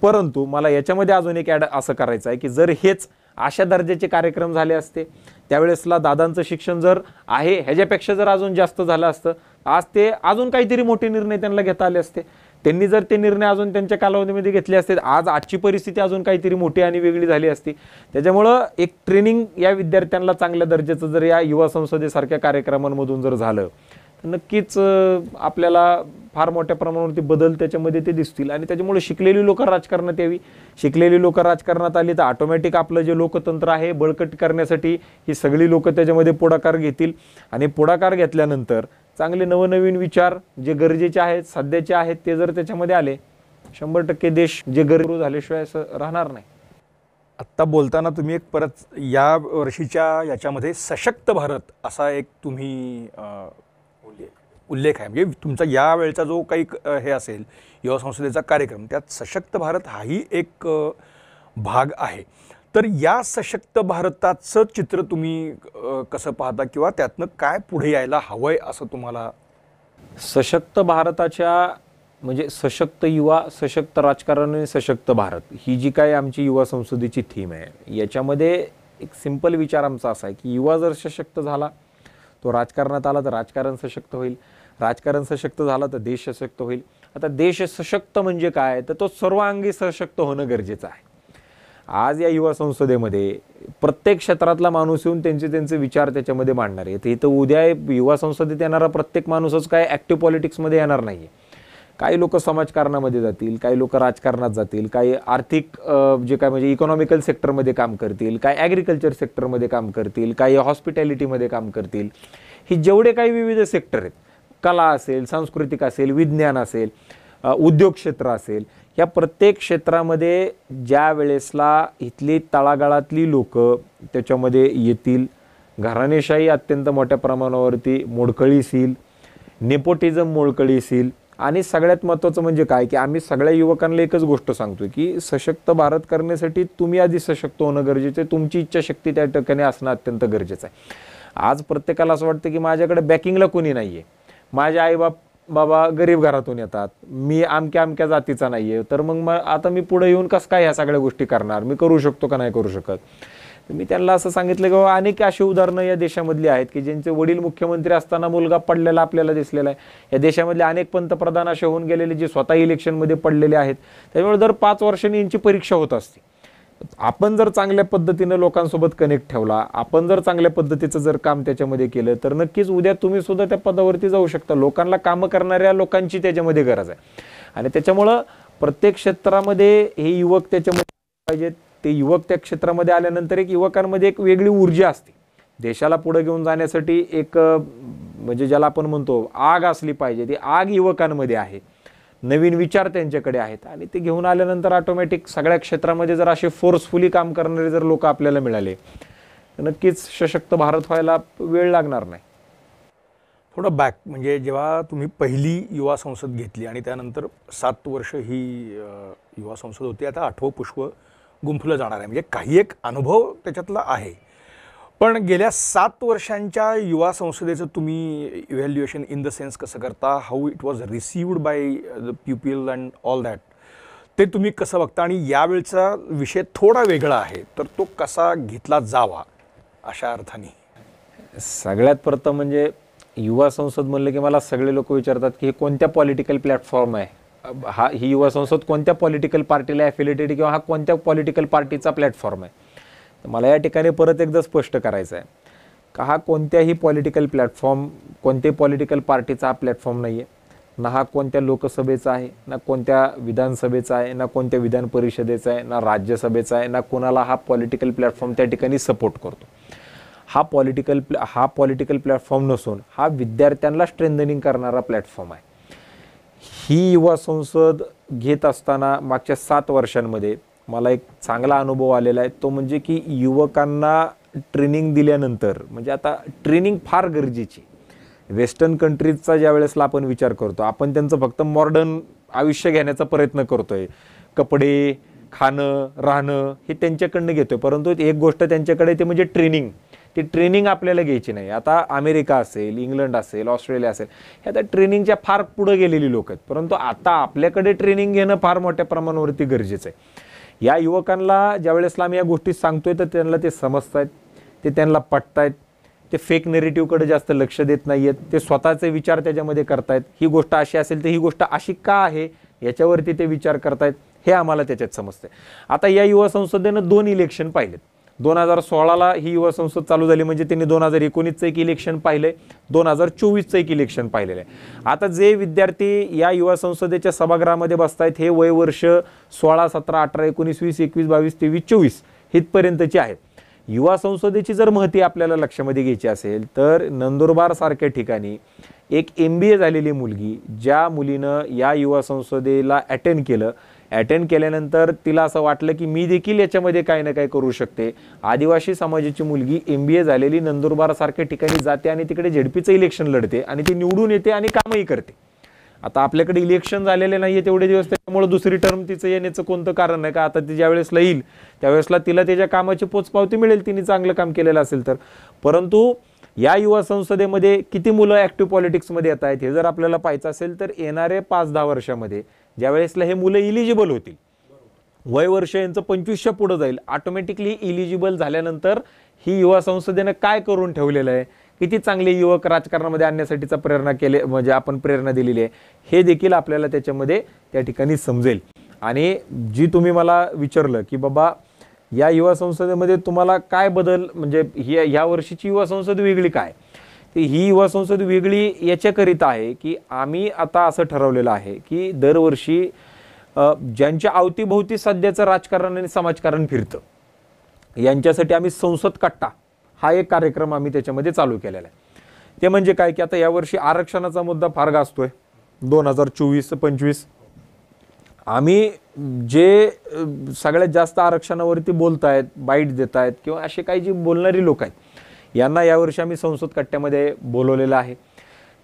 परंतु मला याच्यामध्ये अजून एक ॲड असं करायचं आहे की जर हेच अशा दर्जाचे कार्यक्रम झाले असते, त्यावेळेसला दादांचं शिक्षण जर आहे ह्याच्यापेक्षा जर अजून जास्त झालं असतं, आज ते अजून काहीतरी मोठे निर्णय त्यांना घेता आले असते. त्यांनी जर ते निर्णय अजून त्यांच्या कालावधीमध्ये घेतले असते, आज आजची परिस्थिती अजून काहीतरी मोठी आणि वेगळी झाली असती. त्याच्यामुळं एक ट्रेनिंग या विद्यार्थ्यांना चांगल्या दर्जाचं जर या युवा संसदेसारख्या कार्यक्रमांमधून जर झालं, तर नक्कीच आपल्याला फार मोठ्या प्रमाणावरती बदल त्याच्यामध्ये ते दिसतील. आणि त्याच्यामुळे शिकलेली लोक राजकारणात यावी. शिकलेली लोक राजकारणात आली तर ऑटोमॅटिक आपलं जे लोकतंत्र आहे बळकट करण्यासाठी ही सगळी लोक त्याच्यामध्ये पुढाकार घेतील. आणि पुढाकार घेतल्यानंतर चांगले नवनवीन विचार जे गरजेचे आहेत, सध्याचे आहेत, ते जर त्याच्यामध्ये आले, 100% देश जे गरजू झाल्याशिवाय असं राहणार नाही. आत्ता बोलताना तुम्ही एक परत या वर्षीच्या याच्यामध्ये सशक्त भारत असा एक तुम्ही उल्लेख आहे. म्हणजे तुमचा या वेळचा जो काही हे असेल युवा संसदेचा कार्यक्रम, त्यात सशक्त भारत हाही एक भाग आहे. तर या सशक्त भारताचं चित्र तुम्ही कसं पाहता किंवा त्यातनं काय पुढे यायला हवंय असं तुम्हाला? सशक्त भारताच्या म्हणजे सशक्त युवा, सशक्त राजकारण आणि सशक्त भारत ही जी काय आमची युवा संसदेची थीम आहे, याच्यामध्ये एक सिंपल विचार आमचा असा आहे की युवा जर सशक्त झाला, तो राजकारणात आला तर राजकारण सशक्त होईल. राजकारण सशक्त झालं तर देश सशक्त होईल. आता देश सशक्त म्हणजे काय, तर तो सर्वांगी सशक्त होणं गरजेचं आहे. आज या युवा संसदेमध्ये प्रत्येक क्षेत्रातला माणूस येऊन त्यांचे विचार त्याच्यामध्ये मांडणार आहे. तर इथं उद्या युवा संसदेत येणारा प्रत्येक माणूसच काय ॲक्टिव्ह पॉलिटिक्समध्ये येणार नाही. काही लोक समाजकारणामध्ये जातील, काही लोक राजकारणात जातील, काही आर्थिक जे काय म्हणजे इकॉनॉमिकल सेक्टरमध्ये काम करतील, काही ॲग्रिकल्चर सेक्टरमध्ये काम करतील, काही हॉस्पिटॅलिटीमध्ये काम करतील. ही जेवढे काही विविध सेक्टर आहेत, कला असेल, सांस्कृतिक असेल, विज्ञान असेल, उद्योग क्षेत्र असेल, या प्रत्येक क्षेत्रामध्ये ज्या वेळेसला इथली तळागाळातली लोक त्याच्यामध्ये येतील, घराणेशाही अत्यंत मोठ्या प्रमाणावरती मोडकळीस येईल, नेपोटिझम मोडकळीस येईल. आणि सगळ्यात महत्त्वाचं म्हणजे काय की आम्ही सगळ्या युवकांना एकच गोष्ट सांगतोय की सशक्त भारत करण्यासाठी तुम्ही आधी सशक्त होणं गरजेचं आहे. तुमची इच्छाशक्ती त्या ठिकाणी असणं अत्यंत गरजेचं आहे. आज प्रत्येकाला असं वाटतं की माझ्याकडे बॅकिंगला कोणी नाही आहे, माझे बाबा गरीब घरातून येतात, मी अमक्या जातीचा नाही आहे, तर मग आता मी पुढे येऊन कसं काय ह्या सगळ्या गोष्टी करणार, मी करू शकतो का नाही करू शकत. मी त्यांना असं सांगितलं की बाबा अनेक अशी उदाहरणं या देशामधली आहेत की ज्यांचे वडील मुख्यमंत्री असताना मुलगा पडलेला आपल्याला दिसलेला आहे. या देशामधले अनेक पंतप्रधान असे होऊन गेलेले जे स्वतः इलेक्शनमध्ये पडलेले आहेत. त्यामुळे दर 5 वर्षांनी यांची परीक्षा होत असते. आपण जर चांगल्या पद्धतीनं लोकांसोबत कनेक्ट ठेवला, आपण जर चांगल्या पद्धतीचं जर काम त्याच्यामध्ये केलं तर नक्कीच उद्या तुम्ही सुद्धा त्या पदावरती जाऊ शकता. लोकांना कामं करणाऱ्या लोकांची त्याच्यामध्ये गरज आहे. आणि त्याच्यामुळं प्रत्येक क्षेत्रामध्ये हे युवक त्याच्यामध्ये पाहिजेत. ते युवक त्या क्षेत्रामध्ये आल्यानंतर एक युवकांमध्ये एक वेगळी ऊर्जा असते. देशाला पुढे घेऊन जाण्यासाठी एक म्हणजे ज्याला आपण म्हणतो आग असली पाहिजे, ती आग युवकांमध्ये आहे, नवीन विचार त्यांच्याकडे आहेत. आणि ते घेऊन आल्यानंतर ऑटोमॅटिक सगळ्या क्षेत्रामध्ये जर असे फोर्सफुली काम करणारे जर लोक आपल्याला मिळाले तर नक्कीच सशक्त भारत व्हायला वेळ लागणार नाही. थोडं बॅक म्हणजे जेव्हा तुम्ही पहिली युवा संसद घेतली आणि त्यानंतर 7 वर्ष ही युवा संसद होती, आता 8वं पुष्प गुंफलं जाणार आहे, म्हणजे काही एक अनुभव त्याच्यातला आहे. पण गेल्या 7 वर्षांच्या युवा संसदेचं तुम्ही इव्हॅल्युएशन इन द सेन्स कसं करता, how it was received by the people and all that, ते तुम्ही कसं बघता. आणि यावेळचा विषय थोडा वेगळा आहे, तर तो कसा घेतला जावा अशा अर्थाने. सगळ्यात प्रथम म्हणजे युवा संसद म्हणलं की मला सगळे लोक विचारतात की हे कोणत्या पॉलिटिकल प्लॅटफॉर्म आहे, ही युवा संसद कोणत्या पॉलिटिकल पार्टीला ॲफिलिएटेड किंवा हा कोणत्या पॉलिटिकल पार्टीचा प्लॅटफॉर्म आहे. तर मला या ठिकाणी परत एकदा स्पष्ट करायचं आहे का हा कोणत्याही पॉलिटिकल प्लॅटफॉर्म, कोणत्याही पॉलिटिकल पार्टीचा हा प्लॅटफॉर्म नाही आहे, ना हा कोणत्या लोकसभेचा आहे, ना कोणत्या विधानसभेचा आहे, ना कोणत्या विधान परिषदेचा आहे, ना राज्यसभेचा आहे, ना कोणाला हा पॉलिटिकल प्लॅटफॉर्म त्या ठिकाणी सपोर्ट करतो. हा पॉलिटिकल प्लॅटफॉर्म नसून हा विद्यार्थ्यांना स्ट्रेंथनिंग करणारा प्लॅटफॉर्म आहे. ही युवा संसद घेत असताना मागच्या 7 वर्षांमध्ये मला एक चांगला अनुभव आलेला आहे. तो म्हणजे की युवकांना ट्रेनिंग दिल्यानंतर, म्हणजे आता ट्रेनिंग फार गरजेची. वेस्टर्न कंट्रीजचा ज्या वेळेसला आपण विचार करतो, आपण त्यांचं फक्त मॉडर्न आयुष्य घेण्याचा प्रयत्न करतोय, कपडे, खाणं, राहणं हे त्यांच्याकडनं घेतोय, परंतु एक गोष्ट त्यांच्याकडे ते म्हणजे ट्रेनिंग. ती ट्रेनिंग आपल्याला घ्यायची नाही. आता अमेरिका असेल, इंग्लंड असेल, ऑस्ट्रेलिया असेल, हे आता ट्रेनिंगच्या फार पुढे गेलेली लोक आहेत, परंतु आता आपल्याकडे ट्रेनिंग घेणं फार मोठ्या प्रमाणावरती गरजेचं आहे. या युवकांना ज्या वेळेसला आम्ही या गोष्टी सांगतोय तर त्यांना ते समजतायत, ते त्यांना पटतायत, ते फेक नेरेटिव्हकडे जास्त लक्ष देत नाहीयेत, ते स्वतःचे विचार त्याच्यामध्ये करतायत. ही गोष्ट अशी असेल तर ही गोष्ट अशी का आहे याच्यावरती ते विचार करतायत, हे आम्हाला त्याच्यात समजतंय. आता या युवा संसदेनं 2 इलेक्शन पाहिलेत. 2016ला ही युवा संसद चालू झाली, म्हणजे त्यांनी 2019चं एक इलेक्शन पाहिलंय, 2024चं एक इलेक्शन पाहिलेलं आहे. आता जे विद्यार्थी या युवा संसदेच्या सभागृहामध्ये बसतायत हे वय वर्ष 16, 17, 18, 19, 20, 21, 22, 23, 24 इथपर्यंतची आहेत. युवा संसदेची जर महती आपल्याला लक्षामध्ये घ्यायची असेल तर नंदुरबार सारख्या ठिकाणी एक MBA झालेली मुलगी, ज्या मुलीनं या युवा संसदेला अटेंड केल्यानंतर तिला असं वाटलं की मी देखील याच्यामध्ये काही ना काही करू शकते. आदिवासी समाजाची मुलगी MBA झालेली नंदुरबार सारख्या ठिकाणी जाते आणि तिकडे झेडपीचं इलेक्शन लढते आणि ती निवडून येते आणि कामही करते. आता आपल्याकडे इलेक्शन झालेले नाहीये तेवढे दिवस, त्यामुळे दुसरी टर्म तिचं येण्याचं कोणतं कारण नाही का. आता ती ज्या वेळेसला येईल त्यावेळेसला तिला त्याच्या कामाची पोचपावती मिळेल, तिने चांगलं काम केलेलं असेल तर. परंतु या युवा संसदेमध्ये किती मुलं ॲक्टिव्ह पॉलिटिक्समध्ये येत आहेत हे जर आपल्याला पाहायचं असेल तर येणारे 5-10 वर्षामध्ये ज्या वेळेसला हे मुलं इलिजिबल होतील, वय वर्ष यांचं 25च्या पुढं जाईल, ऑटोमॅटिकली इलिजिबल झाल्यानंतर ही युवा संसदेनं काय करून ठेवलेलं आहे, किती चांगले युवक राजकारणामध्ये आणण्यासाठीचा म्हणजे आपण प्रेरणा दिलेली आहे, हे देखील आपल्याला त्याच्यामध्ये त्या ठिकाणी समजेल. आणि जी तुम्ही मला विचारलं की बाबा या युवा संसदेमध्ये तुम्हाला काय बदल, म्हणजे ह्या वर्षीची युवा संसद वेगळी काय, तर ही युवा संसद वेगळी याच्याकरिता आहे की आम्ही आता असं ठरवलेलं आहे की दरवर्षी ज्यांच्या अवतीभोवती सध्याचं राजकारण आणि समाजकारण फिरतं यांच्यासाठी आम्ही संसद कट्टा हा एक कार्यक्रम आम्ही त्याच्यामध्ये चालू केलेला आहे. ते म्हणजे काय की आता यावर्षी आरक्षणाचा मुद्दा फार गाजतोय 2024-25. आम्ही जे सगळ्यात जास्त आरक्षणावरती बोलतायत, बाईट देत आहेत किंवा असे काही जी बोलणारी लोक आहेत यांना यावर्षी आम्ही संसद कट्ट्यामध्ये बोलवलेलं आहे.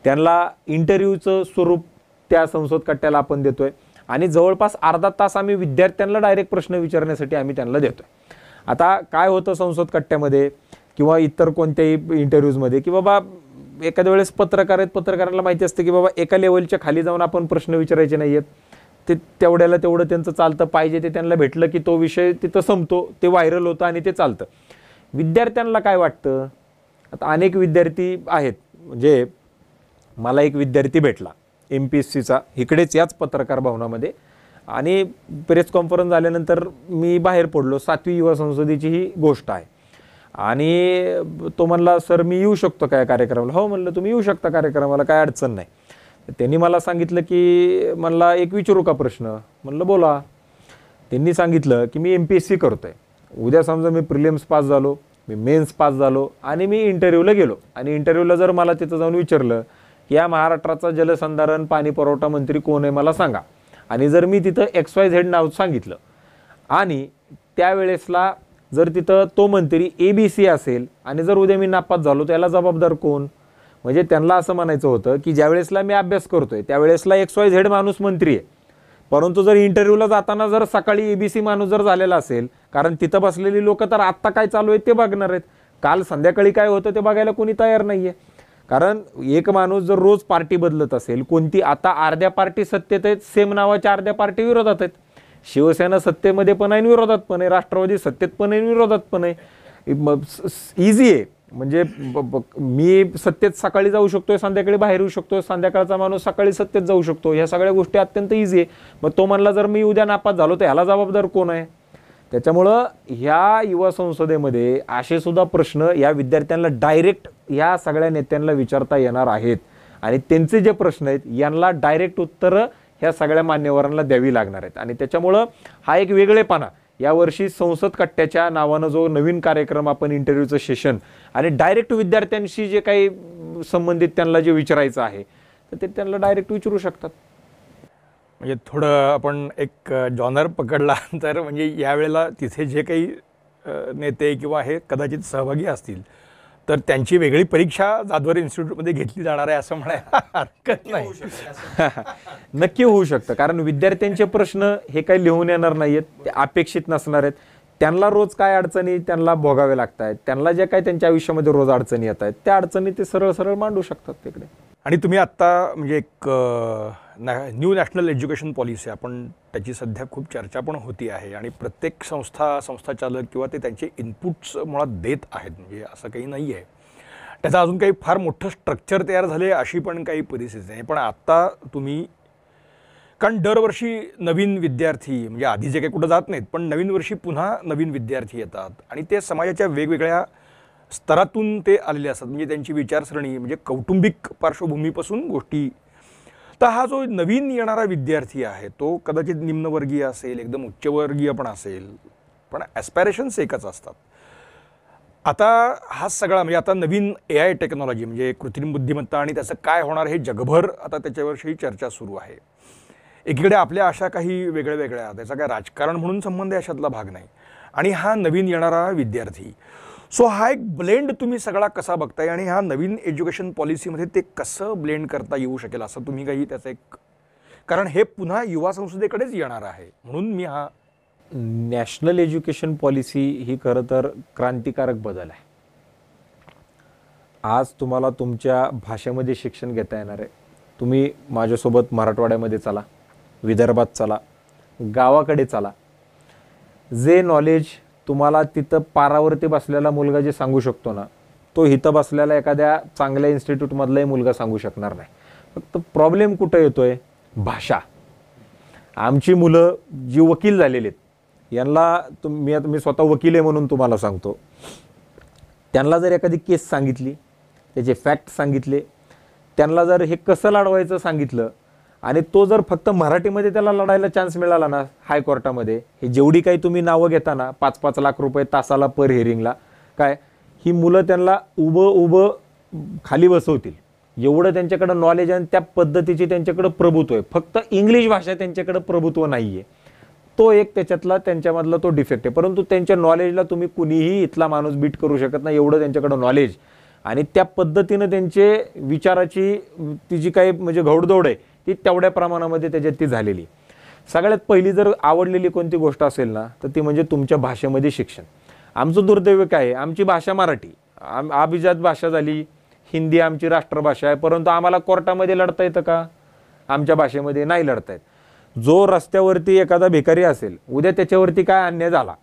त्यांना इंटरव्ह्यूचं स्वरूप त्या संसद कट्ट्याला आपण देतोय आणि जवळपास अर्धा तास आम्ही विद्यार्थ्यांना डायरेक्ट प्रश्न विचारण्यासाठी आम्ही त्यांना देतोय. आता काय होतं संसद कट्ट्यामध्ये किंवा इतर कोणत्याही इंटरव्ह्यूजमध्ये की बाबा एखाद्या वेळेस पत्रकार आहेत, पत्रकारांना माहिती असतं की बाबा एका लेवलच्या खाली जाऊन आपण प्रश्न विचारायचे नाही आहेत. ते तेवढ्याला तेवढं त्यांचं चालतं, पाहिजे ते त्यांना भेटलं की तो विषय तिथं संपतो, ते व्हायरल होतं आणि ते चालतं. विद्यार्थ्यांना काय वाटतं, आता अनेक विद्यार्थी आहेत, म्हणजे मला एक विद्यार्थी भेटला MPSCचा इकडेच याच पत्रकार भवनामध्ये आणि प्रेस कॉन्फरन्स झाल्यानंतर मी बाहेर पडलो. 7वी युवा संसदेची ही गोष्ट आहे आणि तो म्हणला सर मी येऊ शकतो काय कार्यक्रमाला. हो म्हणलं तुम्ही येऊ शकता कार्यक्रमाला, काय अडचण नाही. त्यांनी मला सांगितलं की म्हणला एक विचारू का प्रश्न. म्हणलं बोला. त्यांनी सांगितलं की मी MPSC करतोय, उद्या समजा मी प्रिलिम्स पास झालो, मी मेन्स पास झालो आणि मी इंटरव्ह्यूला गेलो आणि इंटरव्ह्यूला जर मला तिथं जाऊन विचारलं की या महाराष्ट्राचा जलसंधारण पाणी पुरवठा मंत्री कोण आहे मला सांगा, आणि जर मी तिथं XYZ नाव सांगितलं आणि त्यावेळेसला जर तिथं तो मंत्री ABC असेल आणि जर उद्या मी नापास झालो तर याला जबाबदार कोण. म्हणजे त्यांना असं म्हणायचं होतं की ज्या वेळेसला मी अभ्यास करतोय त्यावेळेसला XYZ माणूस मंत्री आहे, परंतु जर इंटरव्ह्यूला जाताना जर सकाळी ABC माणूस जर झालेला असेल, कारण तिथं बसलेली लोक तर आत्ता काय चालू आहे ते बघणार आहेत, काल संध्याकाळी काय होतं ते बघायला कोणी तयार नाहीये. कारण एक माणूस जर रोज पार्टी बदलत असेल, कोणती आता अर्ध्या पार्टी सत्तेत आहेत, सेम नावाच्या अर्ध्या पार्टी विरोधात आहेत. शिवसेना सत्तेमध्ये पण आहे, विरोधात पण आहे, राष्ट्रवादी सत्तेत पण आहे, विरोधात पण आहे. इझी आहे, म्हणजे मी सत्तेत सकाळी जाऊ शकतोय, संध्याकाळी बाहेर येऊ शकतोय, संध्याकाळचा माणूस सकाळी सत्तेत जाऊ शकतो. ह्या सगळ्या गोष्टी अत्यंत इझी आहे. मग तो म्हणला जर मी उद्या नापास झालो तर ह्याला जबाबदार कोण आहे. त्याच्यामुळं ह्या युवा संसदेमध्ये असे सुद्धा प्रश्न या विद्यार्थ्यांना डायरेक्ट या सगळ्या नेत्यांना विचारता येणार आहेत आणि त्यांचे जे प्रश्न आहेत यांना डायरेक्ट उत्तरं ह्या सगळ्या मान्यवरांना द्यावी लागणार आहेत. आणि त्याच्यामुळं हा एक वेगळेपणा यावर्षी संसद कट्ट्याच्या नावानं जो नवीन कार्यक्रम आपण इंटरव्ह्यूचं सेशन आणि डायरेक्ट विद्यार्थ्यांशी जे काही संबंधित त्यांना जे विचारायचं आहे तर ते त्यांना डायरेक्ट विचारू शकतात. म्हणजे थोडं आपण एक जॉनर पकडला तर म्हणजे यावेळेला तिथे जे काही नेते किंवा हे कदाचित सहभागी असतील तर त्यांची वेगळी परीक्षा जाधवर इन्स्टिट्यूटमध्ये घेतली जाणार आहे असं म्हणायला हरकत नाही. नक्की होऊ शकतं, कारण विद्यार्थ्यांचे प्रश्न हे काही लिहून येणार नाहीत, ते अपेक्षित नसणार आहेत. त्यांना रोज काय अडचणी त्यांना भोगावे लागत आहेत, त्यांना जे काही त्यांच्या आयुष्यामध्ये रोज अडचणी येत आहेत त्या अडचणी ते सरळ सरळ मांडू शकतात तिकडे. आणि तुम्ही आत्ता म्हणजे एक न्यू नॅशनल एज्युकेशन पॉलिसी आपण त्याची सध्या खूप चर्चा पण होती आहे आणि प्रत्येक संस्थाचालक किंवा ते त्यांचे इनपुट्स मुळात देत आहेत, म्हणजे असं काही नाही आहे. त्याचं अजून काही फार मोठं स्ट्रक्चर तयार झाले अशी पण काही परिस्थिती नाही. पण आत्ता तुम्ही, कारण दरवर्षी नवीन विद्यार्थी म्हणजे आधी जे काही कुठं जात नाहीत पण नवीन वर्षी पुन्हा नवीन विद्यार्थी येतात आणि ते समाजाच्या वेगवेगळ्या स्तरातून ते आलेले असतात. म्हणजे त्यांची विचारसरणी म्हणजे कौटुंबिक पार्श्वभूमीपासून गोष्टी. तर हा जो नवीन येणारा विद्यार्थी आहे तो कदाचित निम्नवर्गीय असेल, एकदम उच्चवर्गीय पण असेल, पण ॲस्पायरेशन्स एकच असतात. आता हा सगळा म्हणजे आता नवीन AI टेक्नॉलॉजी म्हणजे कृत्रिम बुद्धिमत्ता आणि त्याचं काय होणार हे जगभर आता त्याच्यावरही चर्चा सुरू आहे. एकीकडे आपल्या अशा काही वेगळ्या वेगळ्या, त्याचा काय राजकारण म्हणून संबंध आहे अशातला भाग नाही, आणि हा नवीन येणारा विद्यार्थी. सो हा एक ब्लेंड तुम्ही सगळा कसा बघताय आणि ह्या नवीन एज्युकेशन पॉलिसीमध्ये ते कसं ब्लेंड करता येऊ शकेल असं तुम्ही काही त्याचं एक, कारण हे पुन्हा युवा संसदेकडेच येणार आहे म्हणून मी हा नॅशनल एज्युकेशन पॉलिसी ही खरं तर क्रांतिकारक बदल आहे. आज तुम्हाला तुमच्या भाषेमध्ये शिक्षण घेता येणार आहे. तुम्ही माझ्यासोबत मराठवाड्यामध्ये चला, विदर्भात चला, गावाकडे चला, जे नॉलेज तुम्हाला तिथं पारावरती बसलेला मुलगा जे सांगू शकतो ना तो इथं बसलेला एखाद्या चांगल्या इन्स्टिट्यूटमधलाही मुलगा सांगू शकणार नाही. फक्त प्रॉब्लेम कुठं येतोय, भाषा. आमची मुलं जी वकील झालेली आहेत यांना मी स्वतः वकील आहे म्हणून तुम्हाला सांगतो, त्यांना जर एखादी केस सांगितली, त्याचे फॅक्ट सांगितले, त्यांना जर हे कसं लढवायचं सांगितलं आणि तो जर फक्त मराठीमध्ये त्याला लढायला चान्स मिळाला ना हायकोर्टामध्ये, हे जेवढी काही तुम्ही नावं घेता ना 5-5 लाख रुपये तासाला पर हिअरिंगला, काय ही मुलं त्यांना उभं खाली बसवतील एवढं त्यांच्याकडे नॉलेज आणि त्या पद्धतीची त्यांच्याकडे प्रभुत्व आहे. फक्त इंग्लिश भाषा त्यांच्याकडे प्रभुत्व नाही आहे. तो एक त्याच्यातला त्यांच्यामधला तो डिफेक्ट आहे. परंतु त्यांच्या नॉलेजला तुम्ही कुणीही इथला माणूस बीट करू शकत नाही, एवढं त्यांच्याकडं नॉलेज आणि त्या पद्धतीनं त्यांचे विचाराची ती जी काही म्हणजे घौडदौड आहे ती तेवढ्या प्रमाणामध्ये त्याच्यात ती झालेली. सगळ्यात पहिली जर आवडलेली कोणती गोष्ट असेल ना तर ती म्हणजे तुमच्या भाषेमध्ये शिक्षण. आमचं दुर्दैव काय आहे, आमची भाषा मराठी अभिजात भाषा झाली, हिंदी आमची राष्ट्रभाषा आहे, परंतु आम्हाला कोर्टामध्ये लढता येतं का? आमच्या भाषेमध्ये नाही लढता येत. जो रस्त्यावरती एखादा भिकारी असेल, उद्या त्याच्यावरती काय अन्याय झाला,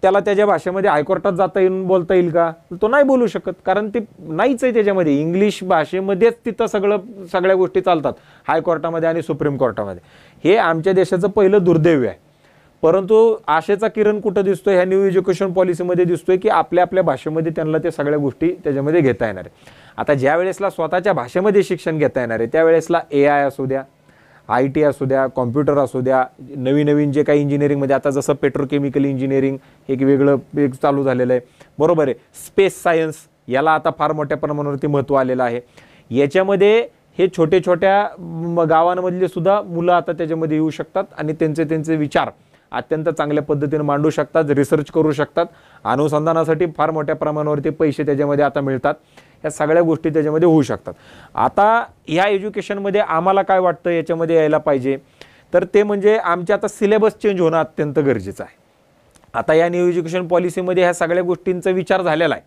त्याला त्याच्या भाषेमध्ये हायकोर्टात जाता येऊन बोलता येईल का? तो नाही बोलू शकत, कारण ते नाहीच आहे त्याच्यामध्ये. इंग्लिश भाषेमध्येच तिथं सगळ्या गोष्टी चालतात हायकोर्टामध्ये आणि सुप्रीम कोर्टामध्ये. हे आमच्या देशाचं पहिलं दुर्दैव आहे. परंतु आशेचा किरण कुठं दिसतोय? ह्या न्यू एज्युकेशन पॉलिसीमध्ये दिसतोय की आपल्या भाषेमध्ये त्यांना ते सगळ्या गोष्टी त्याच्यामध्ये घेता येणार आहे. आता ज्या वेळेसला स्वतःच्या भाषेमध्ये शिक्षण घेता येणार आहे त्यावेळेसला AI असू द्या, IT असू द्या, कॉम्प्युटर असू द्या, नवीन जे काही इंजिनिअरिंगमध्ये आता जसं पेट्रोकेमिकल इंजिनिअरिंग एक वेगळं एक चालू झालेलं आहे, बरोबर आहे. स्पेस सायन्स याला आता फार मोठ्या प्रमाणावरती महत्त्व आलेलं आहे. याच्यामध्ये हे छोट्या गावांमधले सुद्धा मुलं आता त्याच्यामध्ये येऊ शकतात आणि त्यांचे विचार अत्यंत चांगल्या पद्धतीने मांडू शकतात, रिसर्च करू शकतात. अनुसंधानासाठी फार मोठ्या प्रमाणावरती पैसे त्याच्यामध्ये आता मिळतात. या सगळ्या गोष्टी त्याच्यामध्ये होऊ शकतात. आता ह्या एज्युकेशनमध्ये आम्हाला काय वाटतं याच्यामध्ये यायला पाहिजे, तर ते म्हणजे आमचे आता सिलेबस चेंज होणं अत्यंत गरजेचं आहे. आता या न्यू एज्युकेशन पॉलिसीमध्ये ह्या सगळ्या गोष्टींचा विचार झालेला आहे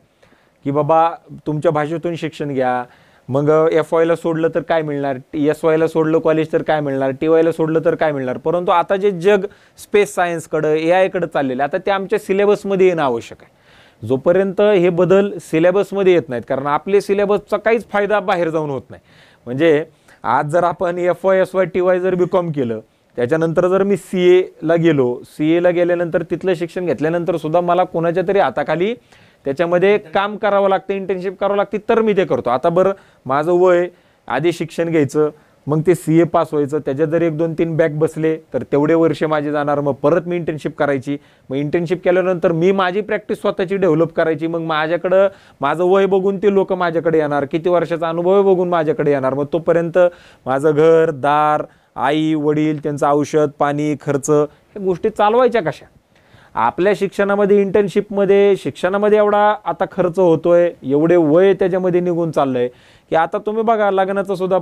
की बाबा तुमच्या भाषेतून शिक्षण घ्या, मग FYला सोडलं तर काय मिळणार, SYला सोडलं कॉलेज तर काय मिळणार, TYला सोडलं तर काय मिळणार. परंतु आता जे जग स्पेस सायन्सकडं AI चाललेलं आहे, आता ते आमच्या सिलेबसमध्ये येणं आवश्यक आहे. जोपर्यंत हे बदल सिलेबसमध्ये येत नाहीत, कारण आपले सिलेबसचा काहीच फायदा बाहेर जाऊन होत नाही. म्हणजे आज जर आपण FY SY TY जर BCom केलं, त्याच्यानंतर जर मी CAला गेलो, CAला गेल्यानंतर तिथलं शिक्षण घेतल्यानंतर सुद्धा मला कोणाच्या तरी हाताखाली त्याच्यामध्ये काम करावं लागतं, इंटर्नशिप करावं लागते, तर मी ते करतो. आता बरं माझं वय आधी शिक्षण घ्यायचं, मग ते CA पास व्हायचं, त्याच्यात जर 1-2-3 बॅक बसले तर तेवढे वर्ष माझे जाणार. मग परत मी इंटर्नशिप करायची, मग इंटर्नशिप केल्यानंतर मी माझी प्रॅक्टिस स्वतःची डेव्हलप करायची. मग माझ्याकडं माझं वय बघून ते लोक माझ्याकडे येणार, किती वर्षाचा अनुभव बघून माझ्याकडे येणार. मग तोपर्यंत माझं घर दार, आई वडील, त्यांचं औषध पाणी खर्च, ह्या गोष्टी चालवायच्या कशा? आपल्या शिक्षणामध्ये इंटर्नशिपमध्ये शिक्षणामध्ये एवढा आता खर्च होतोय, एवढे वय त्याच्यामध्ये निघून चाललंय की आता तुम्ही बघा लग्नाचं सुद्धा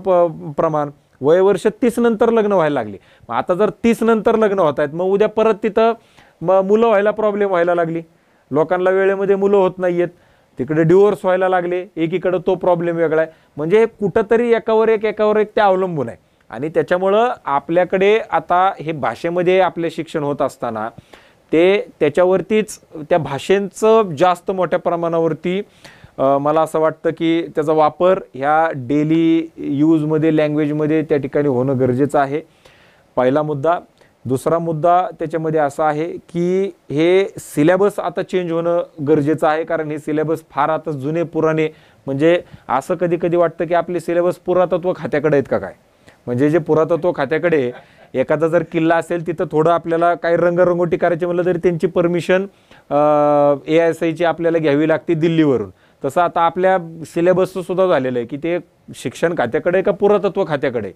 प्रमाण वय वर्ष 30 नंतर लग्न व्हायला लागली. आता जर 30 नंतर लग्न होत आहेत, मग उद्या परत तिथं मुलं व्हायला प्रॉब्लेम व्हायला लागली. लोकांना वेळेमध्ये मुलं होत नाहीयेत, तिकडे डिवोर्स व्हायला लागले, एकीकडे तो प्रॉब्लेम वेगळा आहे. म्हणजे कुठंतरी एकावर एक ते अवलंबून आहे. आणि त्याच्यामुळं आपल्याकडे आता हे भाषेमध्ये आपले शिक्षण होत असताना त्याच्यावरतीच त्या भाषेंचं जास्त मोठ्या प्रमाणावरती मला असं वाटतं की त्याचा वापर ह्या डेली यूजमध्ये लँग्वेजमध्ये त्या ठिकाणी होणं गरजेचं आहे. पहिला मुद्दा. दुसरा मुद्दा त्याच्यामध्ये असा आहे की हे सिलेबस आता चेंज होणं गरजेचं आहे, कारण हे सिलेबस फार आता जुने पुराणे, म्हणजे असं कधी कधी वाटतं की आपले सिलेबस पुरातत्व खात्याकडे आहेत का काय. म्हणजे जे पुरातत्व खात्याकडे एखादा जर किल्ला असेल तिथं थोडं आपल्याला काही रंगरंगोटी करायची म्हटलं तरी त्यांची परमिशन ASIची आपल्याला घ्यावी लागते दिल्लीवरून. तसं आता आपल्या सिलेबसचं सुद्धा झालेलं आहे की ते शिक्षण खात्याकडे का पुरातत्व खात्याकडे,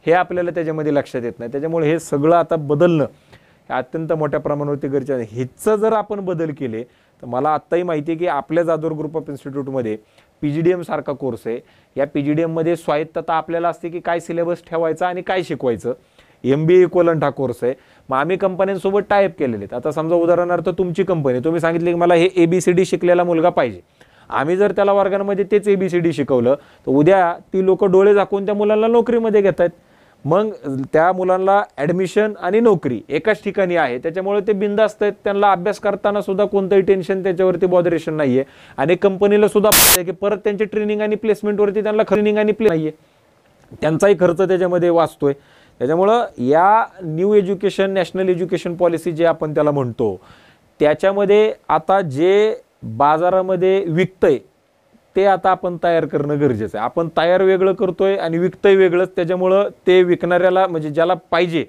हे आपल्याला त्याच्यामध्ये लक्षात येत नाही. त्याच्यामुळे हे सगळं आता बदलणं हे अत्यंत मोठ्या प्रमाणावरती गरजेचं आहे. ह्याचं जर आपण बदल केले तर मला आत्ताही माहिती आहे की आपल्या जाधवर ग्रुप ऑफ इन्स्टिट्यूटमध्ये PGDM सारखा कोर्स आहे. या PGDMमध्ये स्वायत्तता आपल्याला असते की काय सिलेबस ठेवायचा आणि काय शिकवायचं. MBA इक्वलंट हा कोर्स आहे. मग आम्ही कंपन्यांसोबत टायअप केलेले आहेत. आता समजा उदाहरणार्थ तुमची कंपनी, तुम्ही सांगितले की मला हे ABCD शिकलेला मुलगा पाहिजे, आम्ही जर त्याला वर्गांमध्ये तेच ABCD शिकवलं तर उद्या ती लोक डोळे झाकून त्या मुलांना नोकरीमध्ये घेत आहेत. मग त्या मुलांना ॲडमिशन आणि नोकरी एकाच ठिकाणी आहे, त्याच्यामुळे ते बिंदास्त आहेत. त्यांना अभ्यास करताना सुद्धा कोणतंही टेन्शन त्याच्यावरती बॉदरेशन नाही आहे. आणि कंपनीला सुद्धा की परत त्यांची ट्रेनिंग आणि प्लेसमेंटवरती त्यांना ट्रेनिंग आणि नाही आहे, त्यांचाही खर्च त्याच्यामध्ये वाचतोय. त्याच्यामुळं या new education national education policy जे आपण त्याला म्हणतो त्याच्यामध्ये आता जे बाजारामध्ये विकतंय ते आता आपण तयार करणं गरजेचं आहे. आपण तयार वेगळं करतोय आणि विकतंय वेगळंच. त्याच्यामुळं ते विकणाऱ्याला म्हणजे ज्याला पाहिजे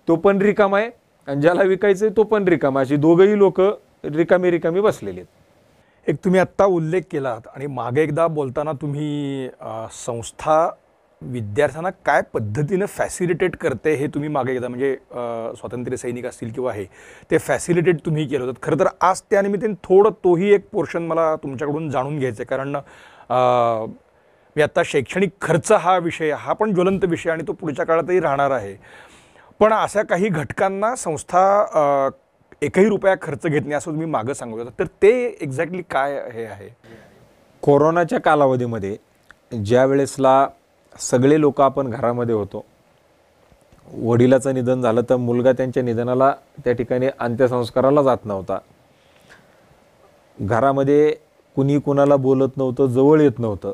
तो पण रिकामा आहे आणि ज्याला विकायचं आहे तो पण रिकामा, अशी दोघंही लोक रिकामी बसलेली आहेत. एक तुम्ही आत्ता उल्लेख केलात आणि मागे एकदा बोलताना तुम्ही संस्था विद्यार्थ्यांना काय पद्धतीनं फॅसिलिटेट करते हे तुम्ही मागे एकदा म्हणजे स्वातंत्र्य सैनिक असतील किंवा हे ते फॅसिलिटेट तुम्ही केलं होतं. खरं तर आज त्यानिमित्ताने थोडं तोही एक पोर्शन मला तुमच्याकडून जाणून घ्यायचं आहे, कारण मी आत्ता शैक्षणिक खर्च हा विषय हा पण ज्वलंत विषय आणि तो पुढच्या काळातही राहणार आहे. पण अशा काही घटकांना संस्था एकही रुपया खर्च घेत नाही असं तुम्ही मागं सांगत होता, तर ते एक्झॅक्टली काय हे आहे? कोरोनाच्या कालावधीमध्ये ज्या वेळेसला सगळे लोक आपण घरामध्ये होतो, वडिलाचं निधन झालं तर मुलगा त्यांच्या निधनाला त्या ठिकाणी अंत्यसंस्काराला जात नव्हता, घरामध्ये कुणी कुणाला बोलत नव्हतं, जवळ येत नव्हतं,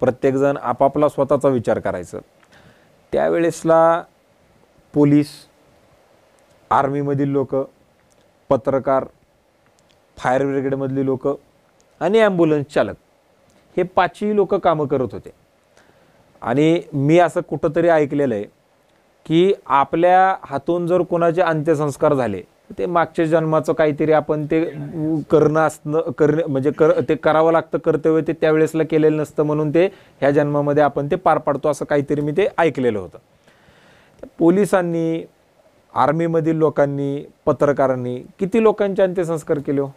प्रत्येकजण आपापला स्वतःचा विचार करायचं. त्यावेळेसला पोलीस, आर्मीमधील लोक, पत्रकार, फायर ब्रिगेडमधली लोक आणि ॲम्ब्युलन्स चालक हे पाचही लोक कामं करत होते. आणि मी असं कुठंतरी ऐकलेलं आहे की आपल्या हातून जर कोणाचे अंत्यसंस्कार झाले ते मागच्या जन्माचं काहीतरी आपण ते ते करावं लागतं कर्तव्य, ते त्यावेळेसला केलेलं नसतं म्हणून ते ह्या जन्मामध्ये आपण ते पार पाडतो, असं काहीतरी मी ते ऐकलेलं होतं. पोलिसांनी, आर्मीमधील लोकांनी, पत्रकारांनी किती लोकांचे अंत्यसंस्कार केले हो?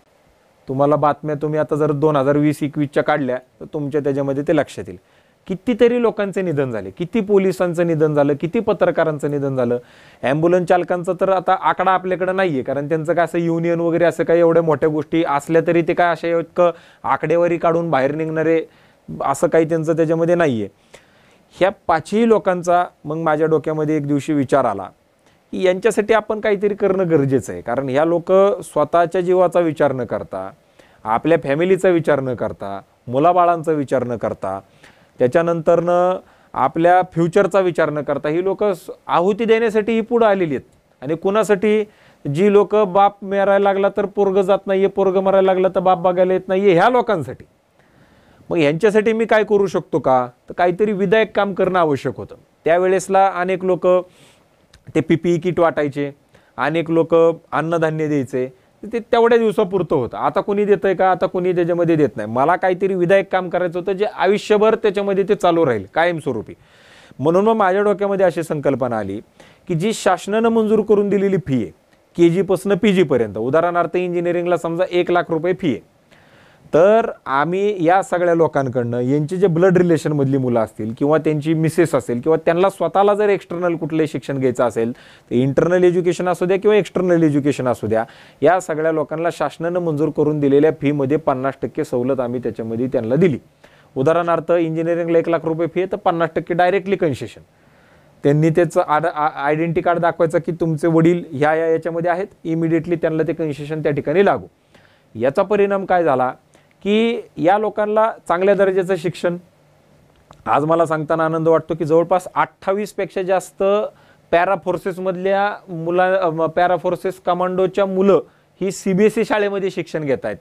तुम्हाला बातम्या तुम्ही आता जर 2020-21च्या काढल्या तर तुमच्या त्याच्यामध्ये ते लक्षात येईल. कितीतरी लोकांचे निधन झाले, किती पोलिसांचं निधन झालं, किती पत्रकारांचं निधन झालं. ॲम्ब्युलन्स चालकांचं तर आता आकडा आपल्याकडे नाही आहे, कारण त्यांचं काय असं युनियन वगैरे असं काही एवढ्या मोठ्या गोष्टी असल्या तरी ते काय अशा इतकं आकडेवारी काढून बाहेर निघणारे असं काही त्यांचं त्याच्यामध्ये नाही आहे. ह्या पाचही लोकांचा मग माझ्या डोक्यामध्ये एक दिवशी विचार आला की यांच्यासाठी आपण काहीतरी करणं गरजेचं आहे, कारण ह्या लोक स्वतःच्या जीवाचा विचार न करता, आपल्या फॅमिलीचा विचार न करता, मुलाबाळांचा विचार न करता, त्याच्यानंतरनं आपल्या फ्युचरचा विचार न करता ही लोक आहुती देण्यासाठी ही पुढं आलेली आहेत. आणि कुणासाठी? जी लोक बाप मरायला लागला तर पोरग जात नाहीये, पोरग मरायला लागला तर बाप बघायला येत नाहीये, ह्या लोकांसाठी. मग ह्यांच्यासाठी मी काय करू शकतो का? तर काहीतरी विधायक काम करणं आवश्यक होतं. त्यावेळेसला अनेक लोक ते PPE किट वाटायचे, अनेक लोक अन्नधान्य द्यायचे, ते तेवढ्या दिवसापुरतं होतं. आता कोणी देतंय का? आता कोणी त्याच्यामध्ये देत नाही. मला काहीतरी विधायक काम करायचं होतं जे आयुष्यभर त्याच्यामध्ये ते चालू राहील कायमस्वरूपी. म्हणून मग माझ्या डोक्यामध्ये अशी संकल्पना आली की जी शासनानं मंजूर करून दिलेली फी आहे KG पासून PG पर्यंत, उदाहरणार्थ इंजिनिअरिंगला समजा 1 लाख रुपये फी आहे, तर आम्ही या सगळ्या लोकांकडनं यांची जे ब्लड रिलेशनमधली मुलं असतील किंवा त्यांची मिसेस असेल किंवा त्यांना स्वतःला जर एक्सटर्नल कुठलंही शिक्षण घ्यायचं असेल, तर इंटरनल एज्युकेशन असू द्या किंवा एक्सटर्नल एज्युकेशन असू द्या, या सगळ्या लोकांना शासनानं मंजूर करून दिलेल्या फीमध्ये 50% सवलत आम्ही त्याच्यामध्ये त्यांना दिली. उदाहरणार्थ इंजिनिअरिंगला 1 लाख रुपये फी आहे, तर 50% डायरेक्टली कन्सेशन. त्यांनी त्याचं आयडेंटिटी कार्ड दाखवायचं की तुमचे वडील ह्या याच्यामध्ये आहेत, इमिडिएटली त्यांना ते कन्सेशन त्या ठिकाणी लागू. याचा परिणाम काय झाला की या लोकांना चांगल्या दर्जाचं शिक्षण, आज मला सांगताना आनंद वाटतो की जवळपास 28 पेक्षा जास्त पॅराफोर्सेस कमांडोच्या मुलं ही CBSE शाळेमध्ये शिक्षण घेत आहेत.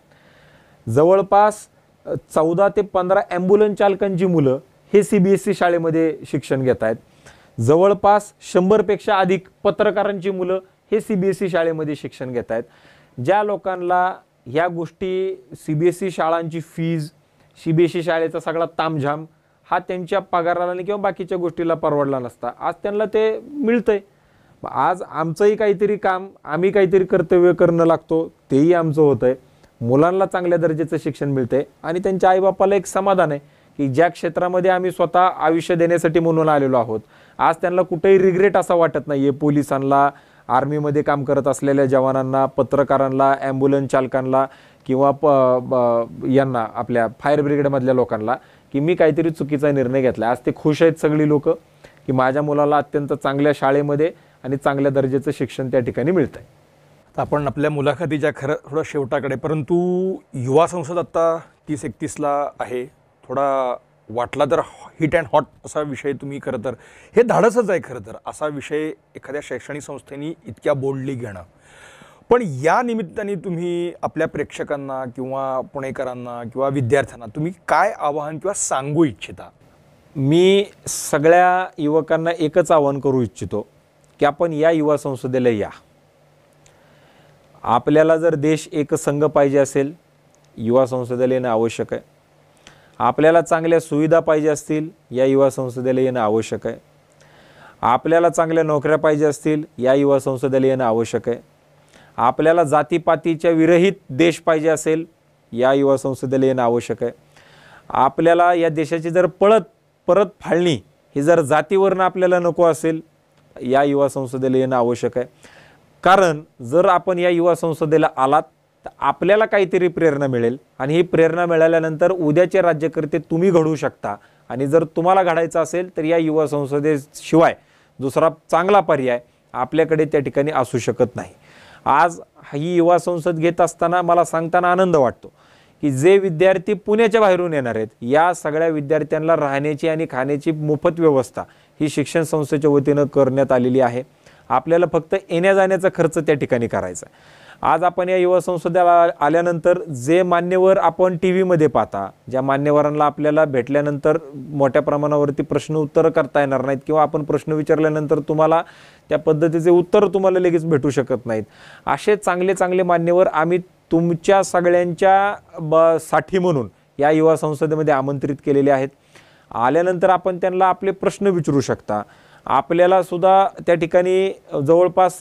जवळपास 14 ते 15 ॲम्ब्युलन्स चालकांची मुलं हे CBSE शाळेमध्ये शिक्षण घेत आहेत. जवळपास 100 पेक्षा अधिक पत्रकारांची मुलं हे CBSE शाळेमध्ये शिक्षण घेत आहेत. ज्या लोकांना ह्या गोष्टी CBSE शाळांची फीज, CBSE शाळेचा सगळा तामझाम हा त्यांच्या पगाराला किंवा बाकीच्या गोष्टीला परवडला नसता, आज त्यांना ते मिळतंय. आज आमचंही काहीतरी काम, आम्ही काहीतरी कर्तव्य करणं लागतो, तेही आमचं होतंय. मुलांना चांगल्या दर्जाचं शिक्षण मिळतंय आणि त्यांच्या आईबापाला एक समाधान आहे की ज्या क्षेत्रामध्ये आम्ही स्वतः आयुष्य देण्यासाठी म्हणून आलेलो आहोत, आज त्यांना कुठेही रिग्रेट असा वाटत नाही आहे. पोलिसांना, आर्मीमध्ये काम करत असलेल्या जवानांना, पत्रकारांना, ॲम्ब्युलन्स चालकांना किंवा यांना आपल्या फायर ब्रिगेडमधल्या लोकांना की मी काहीतरी चुकीचा निर्णय घेतला. आज ते खुश आहेत सगळी लोक की माझ्या मुलाला अत्यंत चांगल्या शाळेमध्ये आणि चांगल्या दर्जाचं शिक्षण त्या ठिकाणी मिळतं आहे. आपण आपल्या मुलाखतीच्या खरं थोडं शेवटाकडे, परंतु युवा संसद आत्ता 30-31ला आहे. थोडा वाटला तर हिट अँड हॉट असा विषय तुम्ही खरं तर, हे धाडसच आहे खरं तर असा विषय एखाद्या शैक्षणिक संस्थेने इतक्या बोल्डली घेणं. पण या निमित्ताने तुम्ही आपल्या प्रेक्षकांना किंवा पुणेकरांना किंवा विद्यार्थ्यांना तुम्ही काय आवाहन किंवा सांगू इच्छिता? मी सगळ्या युवकांना एकच आवाहन करू इच्छितो की आपण या युवा संसदेला या. आपल्याला जर देश एकसंघ पाहिजे असेल, युवा संसदेला येणं आवश्यक आहे. आपल्याला चांगल्या सुविधा पाहिजे असतील, या युवा संसदेला येणं आवश्यक आहे. आपल्याला चांगल्या नोकऱ्या पाहिजे असतील, या युवा संसदेला येणं आवश्यक आहे. आपल्याला जातीपातीच्या विरहित देश पाहिजे असेल, या युवा संसदेला येणं आवश्यक आहे. आपल्याला या देशाची जर परत फाळणी ही जर जातीवरनं आपल्याला नको असेल, या युवा संसदेला येणं आवश्यक आहे. कारण जर आपण या युवा संसदेला आलात तर आपल्याला काहीतरी प्रेरणा मिळेल आणि ही प्रेरणा मिळाल्यानंतर उद्याचे राज्यकर्ते तुम्ही घडवू शकता. आणि जर तुम्हाला घडायचं असेल तर या युवा संसदेशिवाय दुसरा चांगला पर्याय आपल्याकडे त्या ठिकाणी असू शकत नाही. आज ही युवा संसद घेत असताना मला सांगताना आनंद वाटतो की जे विद्यार्थी पुण्याच्या बाहेरून येणार आहेत, या सगळ्या विद्यार्थ्यांना राहण्याची आणि खाण्याची मोफत व्यवस्था ही शिक्षण संस्थेच्या वतीनं करण्यात आलेली आहे. आपल्याला फक्त येण्या जाण्याचा खर्च त्या ठिकाणी करायचा आहे. आज आपण या युवा संसदेला आल्यानंतर जे मान्यवर आपण टी व्हीमध्ये पाहता, ज्या मान्यवरांना आपल्याला भेटल्यानंतर मोठ्या प्रमाणावरती प्रश्न उत्तरं करता येणार नाहीत किंवा आपण प्रश्न विचारल्यानंतर तुम्हाला त्या पद्धतीचे उत्तर तुम्हाला लगेच भेटू शकत नाहीत, असे चांगले चांगले मान्यवर आम्ही तुमच्या सगळ्यांच्या साठी म्हणून या युवा संसदेमध्ये आमंत्रित केलेले आहेत. आल्यानंतर आपण त्यांना आपले प्रश्न विचारू शकता. आपल्याला सुद्धा त्या ठिकाणी जवळपास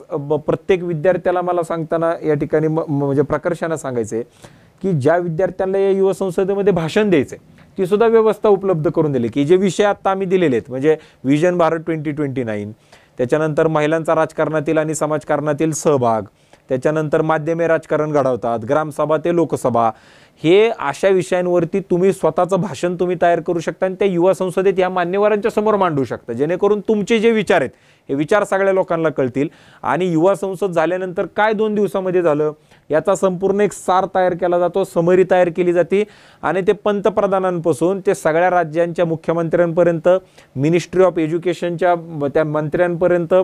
प्रत्येक विद्यार्थ्याला मला सांगताना या ठिकाणी म्हणजे प्रकर्षानं सांगायचं आहे की ज्या विद्यार्थ्यांना या युवा संसदेमध्ये भाषण द्यायचं आहे ती सुद्धा व्यवस्था उपलब्ध करून दिली की जे विषय आत्ता आम्ही दिलेले आहेत, म्हणजे विजन भारत 2029, त्याच्यानंतर महिलांचा राजकारणातील आणि समाजकारणातील सहभाग, त्याच्यानंतर माध्यमे राजकारण घडवतात, ग्रामसभा ते लोकसभा, हे अशा विषयांवरती तुम्ही स्वतःचं भाषण तुम्ही तयार करू शकता आणि त्या युवा संसदेत या मान्यवरांच्या समोर मांडू शकता, जेणेकरून तुमचे जे विचार आहेत हे विचार सगळ्या लोकांना कळतील. आणि युवा संसद झाल्यानंतर काय 2 दिवसामध्ये झालं याचा संपूर्ण एक सार तयार केला जातो, समरी तयार केली जाते आणि ते पंतप्रधानांपासून ते सगळ्या राज्यांच्या मुख्यमंत्र्यांपर्यंत, मिनिस्ट्री ऑफ एज्युकेशनच्या त्या मंत्र्यांपर्यंत,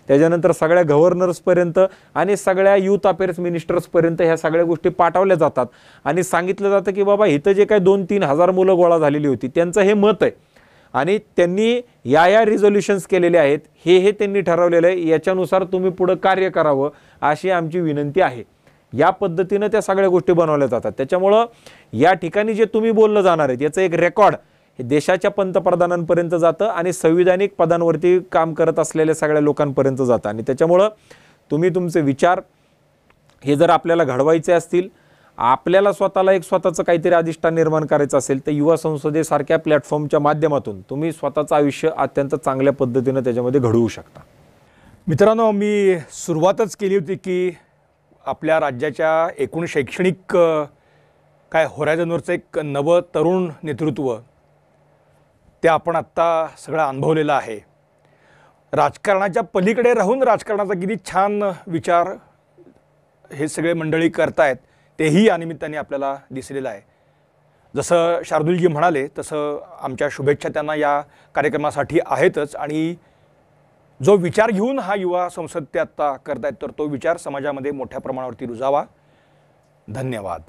त्याच्यानंतर सगळ्या गव्हर्नर्सपर्यंत आणि सगळ्या यूथ अफेअर्स मिनिस्टर्सपर्यंत ह्या सगळ्या गोष्टी पाठवल्या जातात आणि सांगितलं जातं की बाबा इथं जे काय 2-3 हजार मुलं गोळा झालेली होती त्यांचं हे मत आहे आणि त्यांनी या रिझोल्युशन्स केलेले आहेत, हे त्यांनी ठरवलेलं आहे, याच्यानुसार तुम्ही पुढं कार्य करावं अशी आमची विनंती आहे. या पद्धतीनं त्या सगळ्या गोष्टी बनवल्या जातात. त्याच्यामुळं या ठिकाणी जे तुम्ही बोललं जाणार आहेत याचं एक रेकॉर्ड हे देशाच्या पंतप्रधानांपर्यंत जातं आणि संविधानिक पदांवरती काम करत असलेल्या सगळ्या लोकांपर्यंत जातं. आणि त्याच्यामुळं तुम्ही तुमचे विचार हे जर आपल्याला घडवायचे असतील, आपल्याला स्वतःला एक स्वतःचं काहीतरी अधिष्ठान निर्माण करायचं असेल तर युवा संसदेसारख्या प्लॅटफॉर्मच्या माध्यमातून तुम्ही स्वतःचं आयुष्य अत्यंत चांगल्या पद्धतीनं त्याच्यामध्ये घडवू शकता. मित्रांनो, मी सुरुवातच केली होती की आपल्या राज्याच्या एकूण शैक्षणिक काय होरायझनवरचं एक नवं तरुण नेतृत्व ते आपण आत्ता सगळं अनुभवलेलं आहे. राजकारणाच्या पलीकडे राहून राजकारणाचा किती छान विचार हे सगळे मंडळी करतायत तेही या निमित्ताने आपल्याला दिसलेलं आहे. जसं शार्दूलजी म्हणाले तसं आमच्या शुभेच्छा त्यांना या कार्यक्रमासाठी आहेतच. आणि जो विचार घेऊन हा युवा संसद ते आत्ता करतायत तर तो विचार समाजामध्ये मोठ्या प्रमाणावरती रुजावा. धन्यवाद.